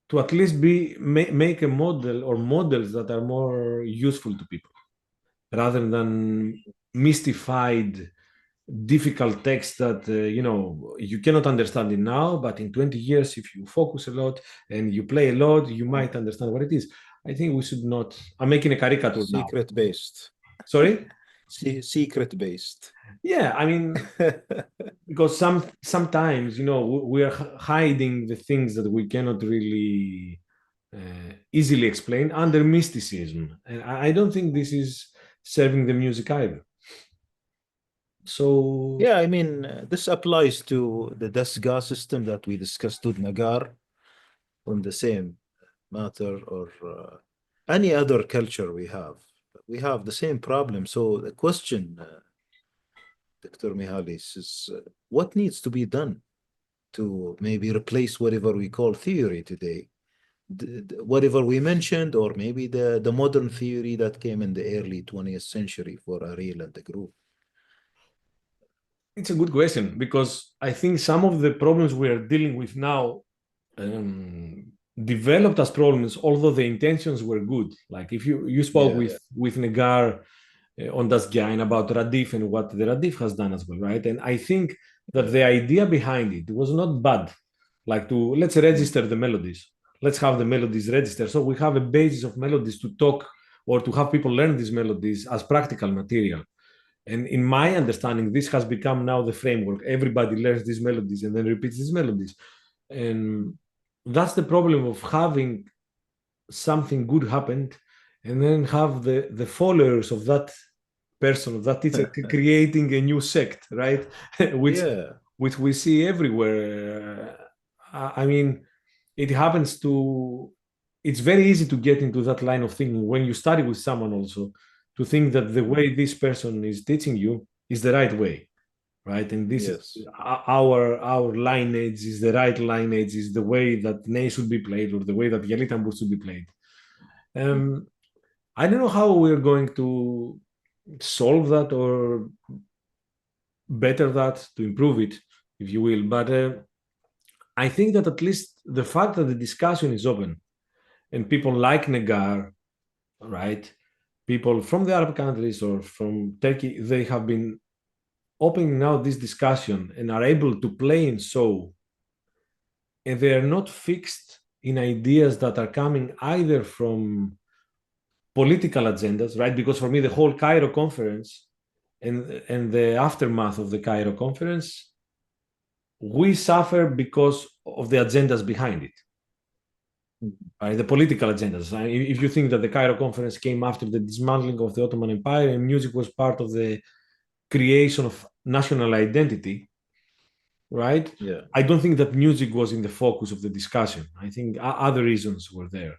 to at least make a model or models that are more useful to people rather than mystified difficult text that you cannot understand it now, but in 20 years, if you focus a lot and you play a lot, you might understand what it is. I think we should not. I'm making a caricature now. Secret based. Sorry? Secret based. Yeah, I mean, because sometimes we are hiding the things that we cannot really easily explain under mysticism, and I don't think this is serving the music either. So Yeah, I mean, this applies to the Dasga system that we discussed with Nagar on the same matter, or any other culture we have. We have the same problem. So the question, Dr. Mihalis, is what needs to be done to maybe replace whatever we call theory today? Whatever we mentioned, or maybe the modern theory that came in the early 20th century for Ariel and the group. it's a good question, because I think some of the problems we are dealing with now um, developed as problems, although the intentions were good. Like if you spoke Yeah, with Negar on Das Gain about Radif and what the Radif has done as well, right? And I think that yeah. the idea behind it was not bad. Like let's Mm. register the melodies. Let's have the melodies registered. So we have a basis of melodies to talk or to have people learn these melodies as practical material. And in my understanding, this has become now the framework. Everybody learns these melodies and then repeats these melodies. And that's the problem of having something good happened and then have the followers of that person, of that teacher, creating a new sect, right? which Yeah, which we see everywhere. I mean, it happens to. It's very easy to get into that line of thinking when you study with someone also, to think that the mm, way this person is teaching you is the right way, right? And this is yes. our lineage is the right lineage, is the way that Ney should be played, or the way that Yalitambur should be played. Mm, I don't know how we're going to solve that or better that, to improve it, if you will. But I think that at least the fact that the discussion is open and people like Negar, right? People from the Arab countries or from Turkey, they have been opening now this discussion and are able to play and show, and they are not fixed in ideas that are coming either from political agendas, right? Because for me, the whole Cairo conference and the aftermath of the Cairo conference, we suffer because of the agendas behind it, mm, right? The political agendas. If you think that the Cairo conference came after the dismantling of the Ottoman Empire and music was part of the creation of national identity, right? yeah, I don't think that music was in the focus of the discussion. I think other reasons were there.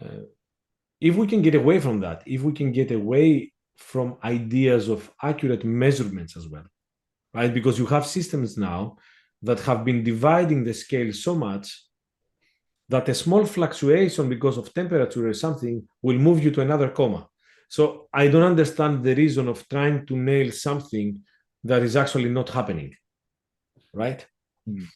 Uh, if we can get away from that, if we can get away from ideas of accurate measurements as well, right? Because you have systems now that have been dividing the scale so much that a small fluctuation because of temperature or something will move you to another comma. So I don't understand the reason of trying to nail something that is actually not happening, right? mm,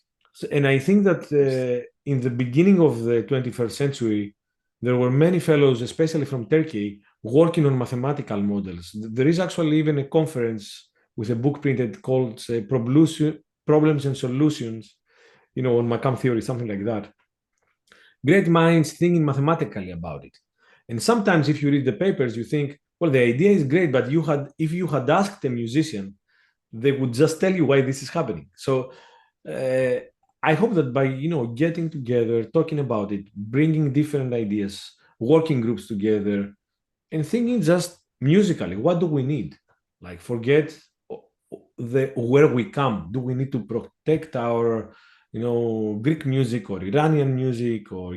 And I think that yes, in the beginning of the 21st century, there were many fellows, especially from Turkey, working on mathematical models. There is actually even a conference with a book printed called Problems and Solutions, on Makam theory, something like that. Great minds thinking mathematically about it. And sometimes if you read the papers, you think, well, the idea is great, but if you had asked a musician, they would just tell you why this is happening. So uh, I hope that by getting together, talking about it, bringing different ideas, working groups together, and thinking just musically, what do we need? Like forget the where we come. Do we need to protect our Greek music or Iranian music or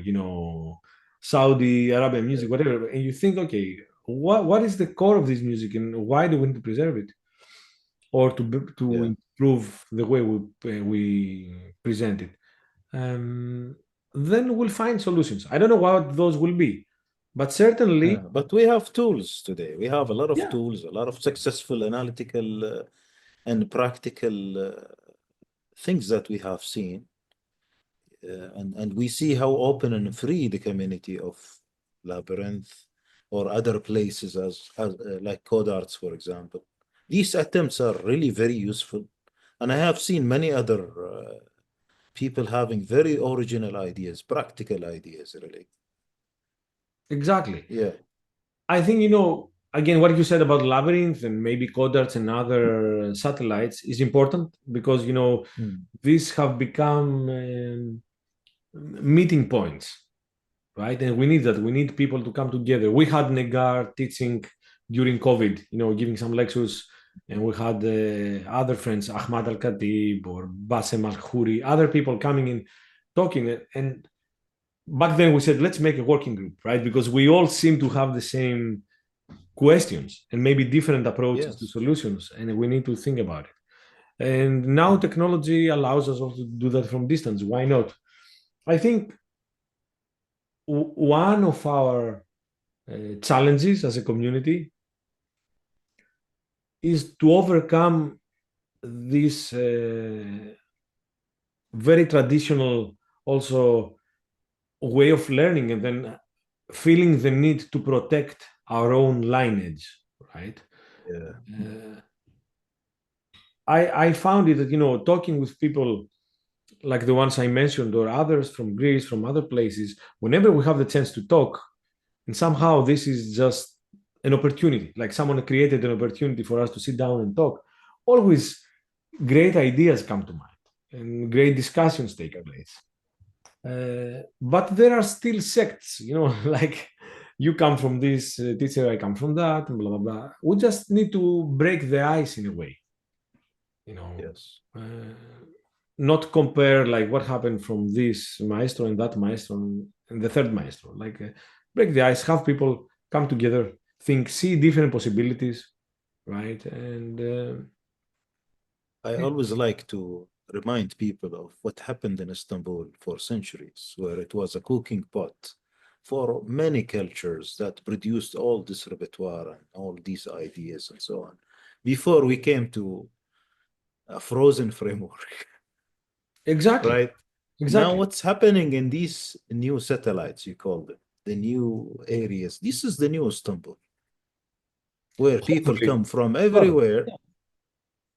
Saudi Arabian music, whatever? And you think, okay, what is the core of this music and why do we need to preserve it? Or to yeah. improve the way we present it, then we'll find solutions. I don't know what those will be, but certainly, But we have tools today. We have a lot of yeah, tools, a lot of successful analytical and practical things that we have seen. And we see how open and free the community of Labyrinth or other places as like Code Arts, for example, These attempts are really very useful. And I have seen many other people having very original ideas, practical ideas, really. Exactly. Yeah, I think, again, what you said about Labyrinth and maybe Codarts and other satellites is important because, mm, these have become meeting points, right? And we need that. We need people to come together. We had Negar teaching during COVID, giving some lectures, and we had other friends, Ahmad Al Khatib or Bassem Al Khoury, other people coming in, talking. And back then we said, let's make a working group, right? Because we all seem to have the same questions and maybe different approaches to yes. solutions, and we need to think about it. And now Mm, technology allows us also to do that from distance. Why not? I think one of our challenges as a community is to overcome this very traditional also way of learning, and then feeling the need to protect our own lineage, right? yeah, uh, I found it that, talking with people like the ones I mentioned or others from Greece, from other places, whenever we have the chance to talk, and somehow this is just an opportunity, like someone created an opportunity for us to sit down and talk, always great ideas come to mind and great discussions take place. But there are still sects, like you come from this teacher, I come from that, and blah, blah, blah. We just need to break the ice in a way, you know, yes. uh, not compare like what happened from this maestro and that maestro and the third maestro. Like break the ice, have people come together, think, see different possibilities, right? And I always like to remind people of what happened in Istanbul for centuries, where it was a cooking pot for many cultures that produced all this repertoire and all these ideas and so on, before we came to a frozen framework, exactly, right? Now, exactly, what's happening in these new satellites, you call them, the new areas, this is the new Istanbul, where people hopefully, come from well, everywhere.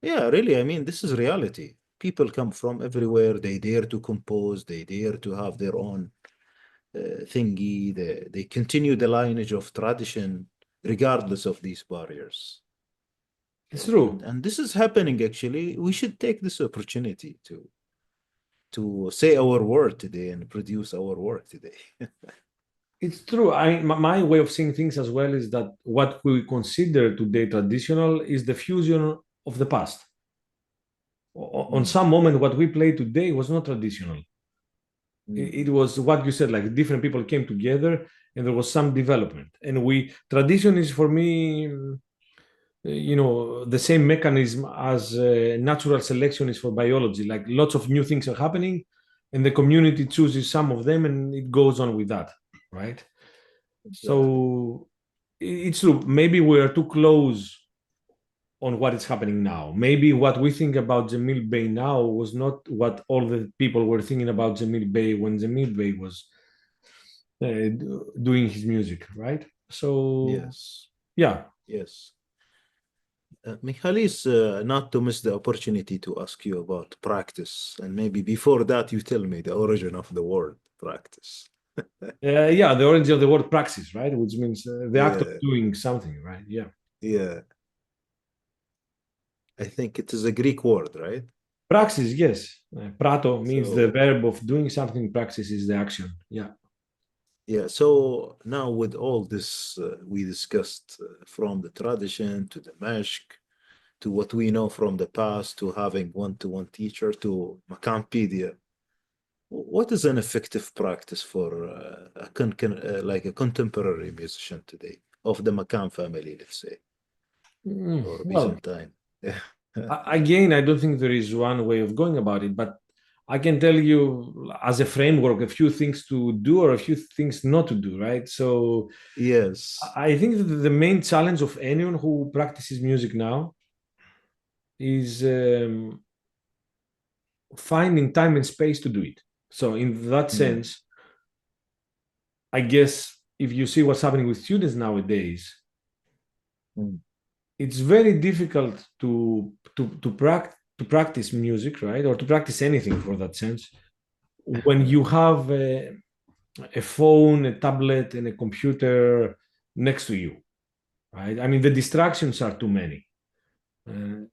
Yeah, really. I mean, this is reality. People come from everywhere. They dare to compose. They dare to have their own thingy. They continue the lineage of tradition, regardless of these barriers. it's And true. and this is happening actually. We should take this opportunity to say our word today and produce our work today. It's true. My way of seeing things as well is that what we consider today traditional is the fusion of the past. On Mm, some moment, what we play today was not traditional. It mm, was what you said, like different people came together and there was some development. And tradition is for me, the same mechanism as natural selection is for biology. Like lots of new things are happening and the community chooses some of them and it goes on with that, right? exactly. So it's true. Maybe we're too close on what is happening now. Maybe what we think about Jamil Bey now was not what all the people were thinking about Jamil Bey when Jamil Bey was doing his music, right? So, Yes. yeah. Yes. Michalis, not to miss the opportunity to ask you about practice, and maybe before that, you tell me the origin of the word practice. Yeah, the origin of the word praxis, right? Which means the act of Yeah, doing something, right? Yeah. yeah. I think it is a Greek word, right? Praxis, yes. Prato means the So, verb of doing something, praxis is the action. Yeah. yeah. So now with all this we discussed, from the tradition to the meshk to what we know from the past to having one-to-one teacher to Makampedia. What is an effective practice for like a contemporary musician today of the Makam family, let's say, or Well, Byzantine? Yeah. again, I don't think there is one way of going about it, but I can tell you as a framework a few things to do or a few things not to do, right? So Yes. I think that the main challenge of anyone who practices music now is finding time and space to do it. So in that Mm, sense, I guess if you see what's happening with students nowadays, mm, it's very difficult to practice music, right, or to practice anything for that sense, when you have a phone, a tablet, and a computer next to you, right? I mean, the distractions are too many. Uh,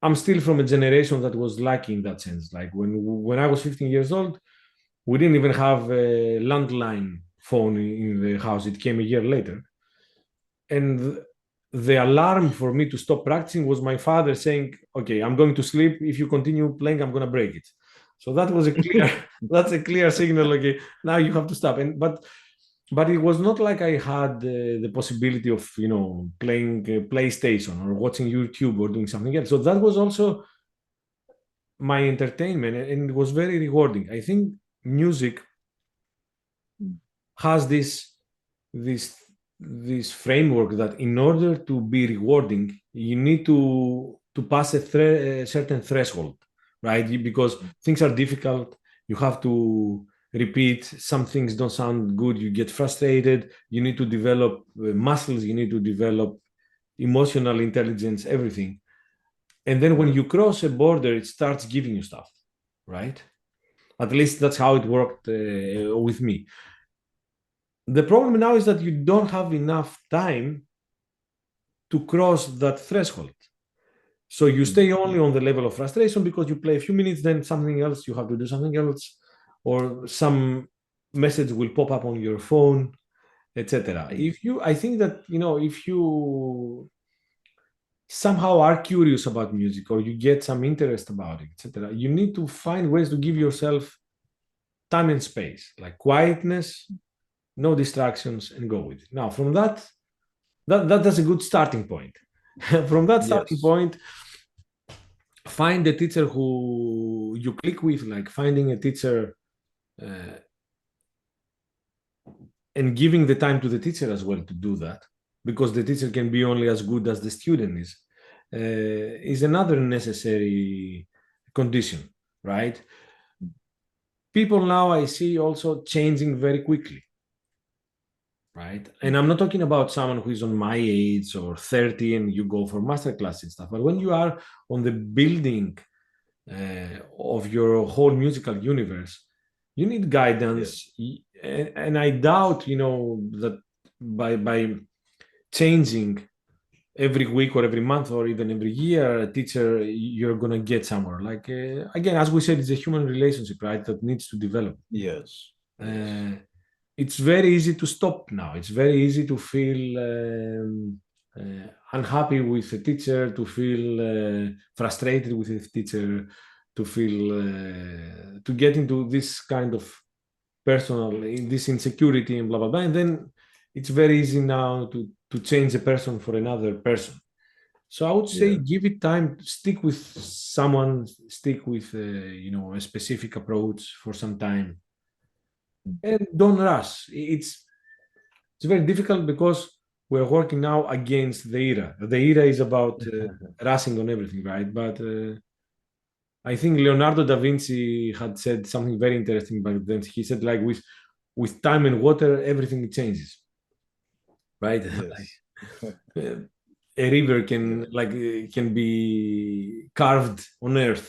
I'm still from a generation that was lucky in that sense. Like when I was 15 years old, we didn't even have a landline phone in the house. It came a year later. And the alarm for me to stop practicing was my father saying, "Okay, I'm going to sleep. If you continue playing, I'm going to break it." So that was a clear that's a clear signal. Okay, now you have to stop. And but it was not like I had the possibility of playing PlayStation or watching YouTube or doing something else. So that was also my entertainment, and it was very rewarding. I think music has this this framework that in order to be rewarding, you need to pass a certain threshold, right? Because things are difficult. You have to repeat. Some things don't sound good. You get frustrated. You need to develop muscles. You need to develop emotional intelligence, everything. And then when you cross a border, it starts giving you stuff, right? At least that's how it worked with me. The problem now is that you don't have enough time to cross that threshold. So you stay only on the level of frustration because you play a few minutes, then something else, you have to do something else, or some message will pop up on your phone, etc. I think that, if you somehow are curious about music or you get some interest about it, etc., you need to find ways to give yourself time and space, like quietness, no distractions, and go with it. Now, from that's a good starting point. From that starting Yes. point, find a teacher who you click with, like finding a teacher uh, and giving the time to the teacher as well to do that, because the teacher can be only as good as the student is another necessary condition, right? People now I see also changing very quickly, right? And I'm not talking about someone who is on my age or 30 and you go for master class and stuff, but when you are on the building of your whole musical universe, you need guidance. Yes. And I doubt, that by changing every week or every month or even every year a teacher, you're going to get somewhere. Like, again, as we said, it's a human relationship, right, that needs to develop. Yes. Yes. Uh, it's very easy to stop now. It's very easy to feel unhappy with a teacher, to feel frustrated with a teacher, to feel to get into this kind of personal, this insecurity and blah blah blah. And then it's very easy now to change a person for another person. So I would say Yeah. give it time, stick with someone, stick with a specific approach for some time, and don't rush. It's very difficult because we're working now against the era. The era is about rushing on everything, right? But I think Leonardo da Vinci had said something very interesting back then. He said, like, with time and water, everything changes, right? Like, Yes. uh, a river Yeah. can be carved on earth.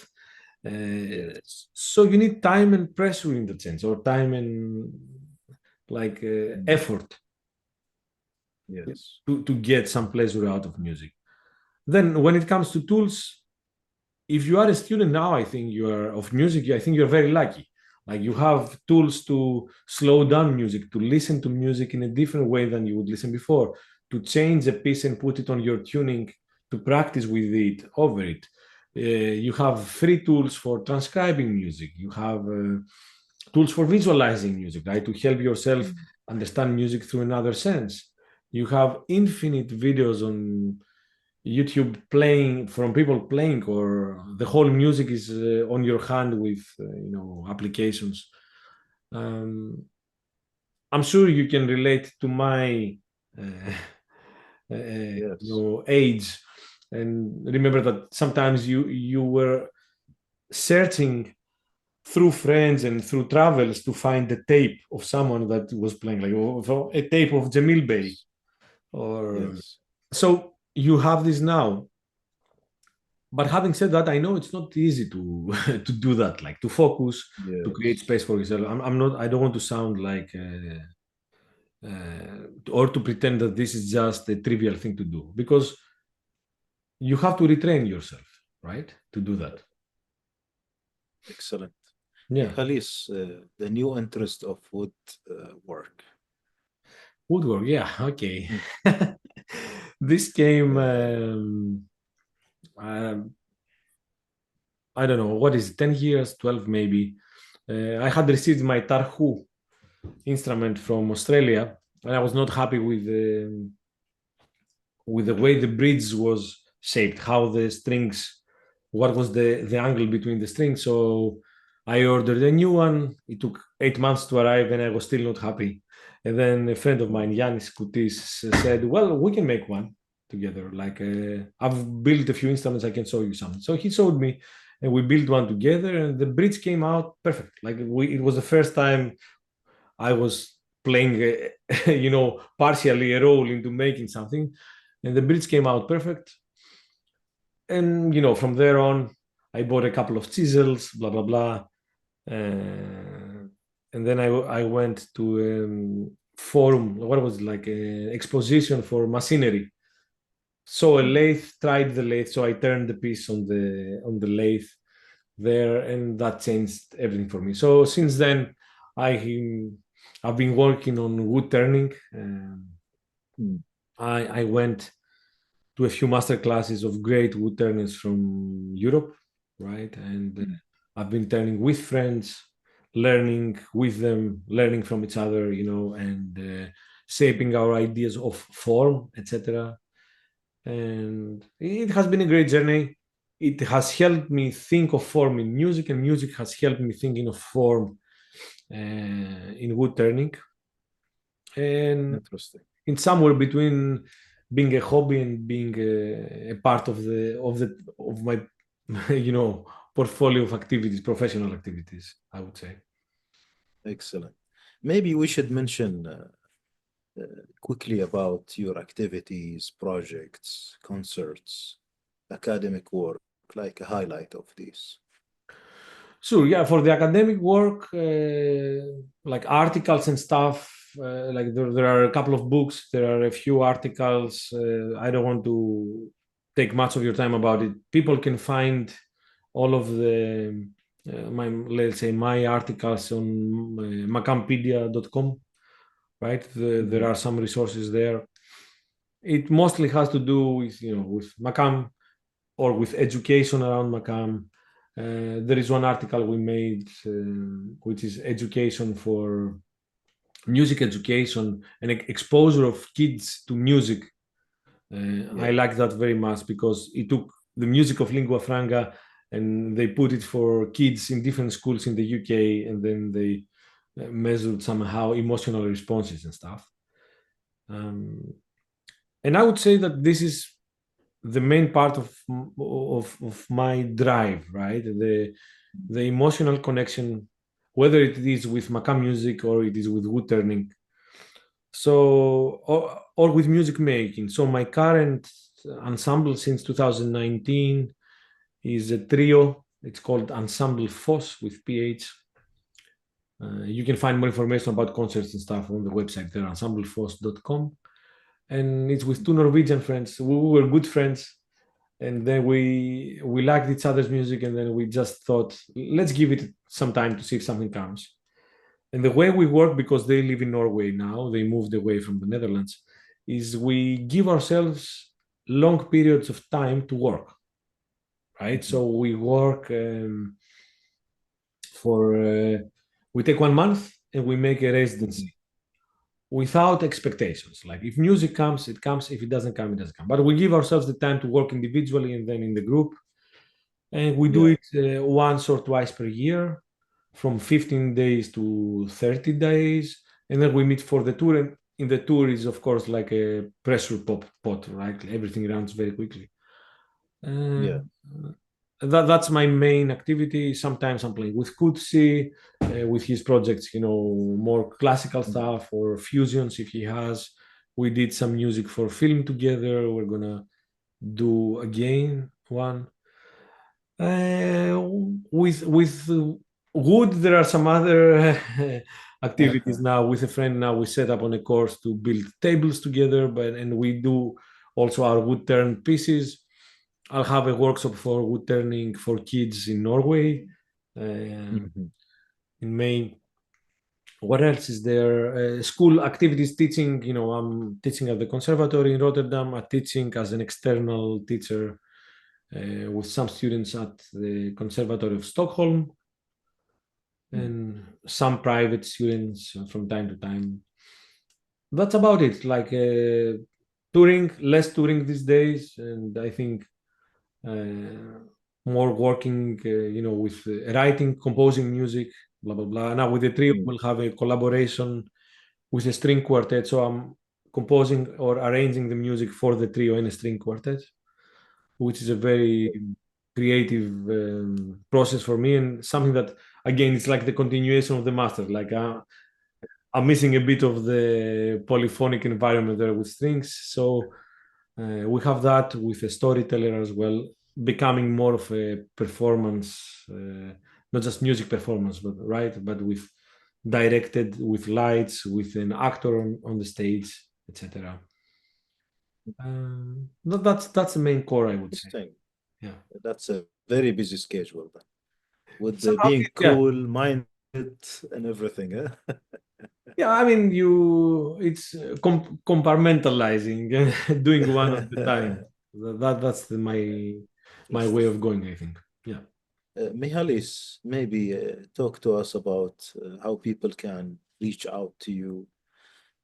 Yes. So you need time and pressure in that sense, or time and like effort Yes. to get some pleasure out of music. Then when it comes to tools, if you are a student now, I think you are of music, I think you're very lucky. Like you have tools to slow down music, to listen to music in a different way than you would listen before, to change a piece and put it on your tuning, to practice with it, over it. You have free tools for transcribing music. You have tools for visualizing music, right? To help yourself understand music through another sense. You have infinite videos on YouTube playing from people playing, or the whole music is on your hand with applications. Um, I'm sure you can relate to my uh, Yes. age, and remember that sometimes you were searching through friends and through travels to find the tape of someone that was playing, like a tape of Jamil Bey, Yes. or so you have this now. But having said that, I know it's not easy to to do that, like to focus, to create Yes. space for yourself. I'm not. I don't want to sound like or to pretend that this is just a trivial thing to do, because you have to retrain yourself, right, to do that. Excellent. Yeah, Michalis, the new interest of wood work. woodwork. Yeah, okay. Mm. This came. Uh, Um, I don't know what is it, 10 years, 12 maybe. I had received my tarhu instrument from Australia, and I was not happy with the way the bridge was shaped, how the strings, what was the angle between the strings. So I ordered a new one. It took 8 months to arrive, and I was still not happy. And then a friend of mine, mm, Yanis Koutis, said, "Well, we can make one together. Like I've built a few instruments. I can show you some." So he showed me, and we built one together, and the bridge came out perfect. Like it was the first time I was playing, partially a role into making something, and the bridge came out perfect. And from there on, I bought a couple of chisels, blah blah blah, and then I went to forum. What was it, like an exposition for machinery? So a mm, lathe, tried the lathe, so I turned the piece on the lathe there, and that changed everything for me. So since then, I I've been working on wood turning. mm, I went to a few master classes of great wood turners from Europe, right? And mm. I've been turning with friends, learning with them, learning from each other, and shaping our ideas of form, etc. And it has been a great journey. It has helped me think of form in music, and music has helped me thinking of form in wood turning. And Interesting. in somewhere between being a hobby and being a part of my portfolio of activities, professional activities, I would say. Excellent. Maybe we should mention uh, quickly about your activities, projects, concerts, academic work, like a highlight of these. Sure, yeah. For the academic work, like articles and stuff, like there are a couple of books, there are a few articles. I don't want to take much of your time about it. People can find all of the let's say my articles on Makampedia.com, right? There Mhm. are some resources there. It mostly has to do with with Makam or with education around Makam. There is one article we made, which is education for music education and exposure of kids to music. I Yeah, like that very much because it took the music of lingua franca and they put it for kids in different schools in the UK, and then they measured somehow emotional responses and stuff. Um, and I would say that this is the main part of my drive, right? The emotional connection, whether it is with Makam music or it is with wood turning, so or with music making. So my current ensemble since 2019 is a trio. It's called Ensemble Foss with PH. You can find more information about concerts and stuff on the website there, ensemblefoss.com. And it's with two Norwegian friends. We were good friends, and then we liked each other's music, and then we just thought, let's give it some time to see if something comes. And the way we work, because they live in Norway now, they moved away from the Netherlands, is we give ourselves long periods of time to work, right? mhm, So we work for we take 1 month and we make a mhm. residency without expectations. Like if music comes, it comes. If it doesn't come, it doesn't come. But we give ourselves the time to work individually and then in the group. And we do Yeah, it once or twice per year, from 15 days to 30 days. And then we meet for the tour. And in the tour is, of course, like a pressure pot, right? Everything runs very quickly. Uh, yeah. that's my main activity. Sometimes I'm playing with Kutsi, with his projects, more classical Mhm. stuff or fusions if he has. We did some music for film together. We're gonna do again one. With wood, there are some other activities now. With a friend now, we set up on a course to build tables together, and we do also our wood turn pieces. I'll have a workshop for wood turning for kids in Norway Mhm. in May. What else is there? School activities teaching. I'm teaching at the conservatory in Rotterdam. I'm teaching as an external teacher with some students at the Conservatory of Stockholm Mm. and some private students from time to time. That's about it. Like touring, less touring these days, and I think uh, more working, with writing, composing music, blah blah blah. Now with the trio, Mm. we'll have a collaboration with a string quartet. So I'm composing or arranging the music for the trio in a string quartet, which is a very creative process for me and something that again it's like the continuation of the master. Like I'm missing a bit of the polyphonic environment there with strings. So we have that with a storyteller as well, becoming more of a performance, not just music performance, but right, but with directed with lights, with an actor on the stage, etc. That's the main core, I would say. Interesting. Yeah. That's a very busy schedule then, with Somehow, being yeah. cool, minded, and everything. Huh? Yeah, I mean, it's compartmentalizing and doing one at a time. That's my way of going, I think. Yeah. Mihalis, maybe talk to us about how people can reach out to you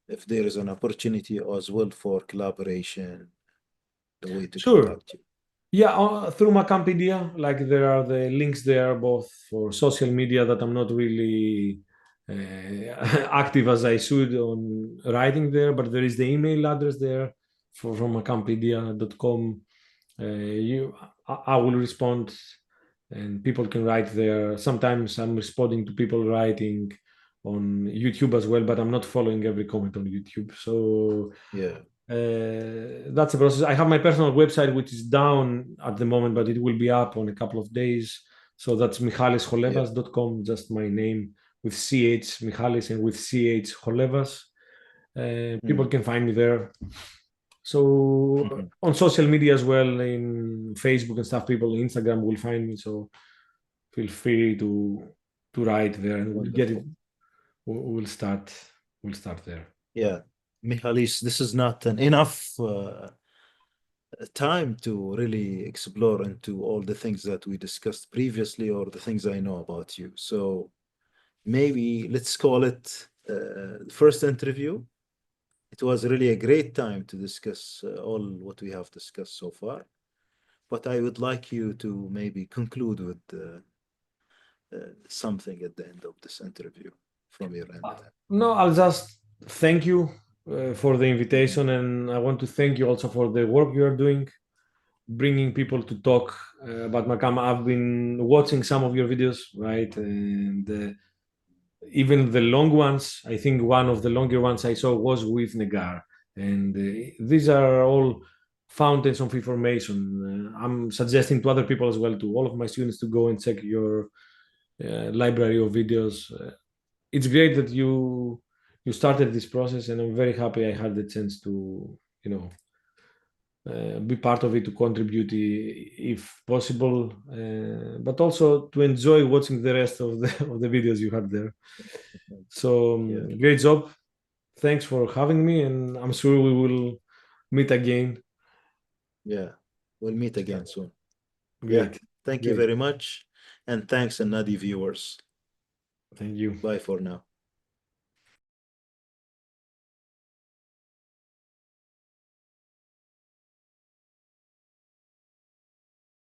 if there is an opportunity as well for collaboration, the way to Sure. contact you. Yeah, through Makampedia, like there are the links there both for social media that I'm not really active as I should on writing there, but there is the email address there from makampedia.com. I will respond, and people can write there. Sometimes I'm responding to people writing on YouTube as well, but I'm not following every comment on YouTube. So Yeah, that's a process. I have my personal website, which is down at the moment, but it will be up on a couple of days. So that's yeah. michalischolevas.com, just my name with CH, Michalis, and with CH Cholevas. People Mm. can find me there. So Mhm. on social media as well, in Facebook and stuff, people in Instagram will find me. So feel free to write there, and we'll get it. Wonderful. We'll start. We'll start there. Yeah. Mihalis, this is not an enough time to really explore into all the things that we discussed previously or the things I know about you. So maybe let's call it first interview. It was really a great time to discuss all what we have discussed so far. But I would like you to maybe conclude with something at the end of this interview from your end. No, I'll just thank you for the Mhm. invitation, and I want to thank you also for the work you are doing, bringing people to talk about Makam. I've been watching some of your videos, right, and even the long ones. I think one of the longer ones I saw was with Negar, and these are all fountains of information. I'm suggesting to other people as well, to all of my students, to go and check your library of videos. It's great that you started this process, and I'm very happy I had the chance to be part of it, to contribute if possible, but also to enjoy watching the rest of the of the videos you had there. So Yeah, great job. Thanks for having me, and I'm sure we will meet again. yeah. We'll meet Yeah, again soon. Yeah. great, Thank you great. very much. And thanks, Alnadi viewers. Thank you. Bye for now.